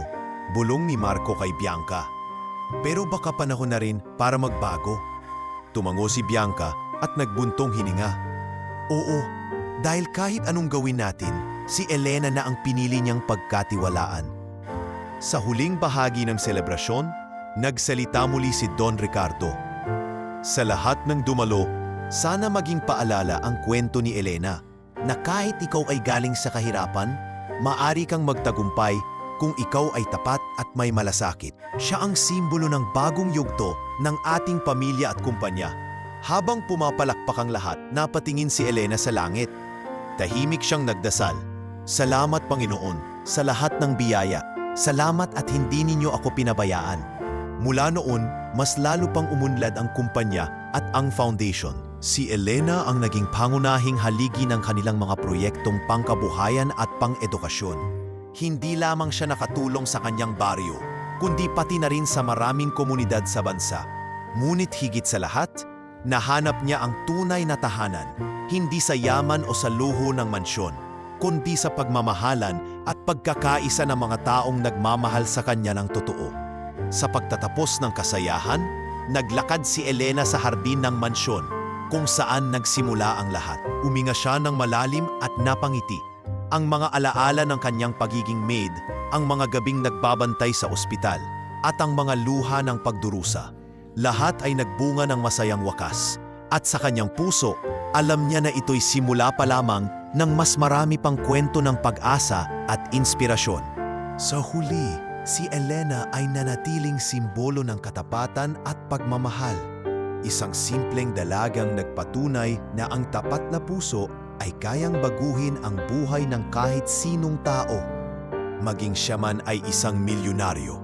bulong ni Marco kay Bianca. Pero baka panahon na rin para magbago. Tumango si Bianca at nagbuntong hininga. Oo, dahil kahit anong gawin natin, si Elena na ang pinili niyang pagkatiwalaan. Sa huling bahagi ng selebrasyon, nagsalita muli si Don Ricardo. Sa lahat ng dumalo, sana maging paalala ang kwento ni Elena na kahit ikaw ay galing sa kahirapan, maari kang magtagumpay kung ikaw ay tapat at may malasakit. Siya ang simbolo ng bagong yugto ng ating pamilya at kumpanya. Habang pumapalakpak ang lahat, napatingin si Elena sa langit. Tahimik siyang nagdasal. Salamat Panginoon sa lahat ng biyaya. Salamat at hindi ninyo ako pinabayaan. Mula noon, mas lalo pang umunlad ang kumpanya at ang foundation. Si Elena ang naging pangunahing haligi ng kanilang mga proyektong pangkabuhayan at pang-edukasyon. Hindi lamang siya nakatulong sa kanyang baryo, kundi pati na rin sa maraming komunidad sa bansa. Ngunit higit sa lahat, nahanap niya ang tunay na tahanan, hindi sa yaman o sa luho ng mansyon, kundi sa pagmamahalan at pagkakaisa ng mga taong nagmamahal sa kanya ng totoo. Sa pagtatapos ng kasayahan, naglakad si Elena sa hardin ng mansyon, kung saan nagsimula ang lahat. Uminga siya ng malalim at napangiti. Ang mga alaala ng kanyang pagiging maid, ang mga gabing nagbabantay sa ospital, at ang mga luha ng pagdurusa. Lahat ay nagbunga ng masayang wakas. At sa kanyang puso, alam niya na ito'y simula pa lamang ng mas marami pang kwento ng pag-asa at inspirasyon. Sa huli, si Elena ay nanatiling simbolo ng katapatan at pagmamahal. Isang simpleng dalagang nagpatunay na ang tapat na puso ay kayang baguhin ang buhay ng kahit sinong tao. Maging siya man ay isang milyonaryo,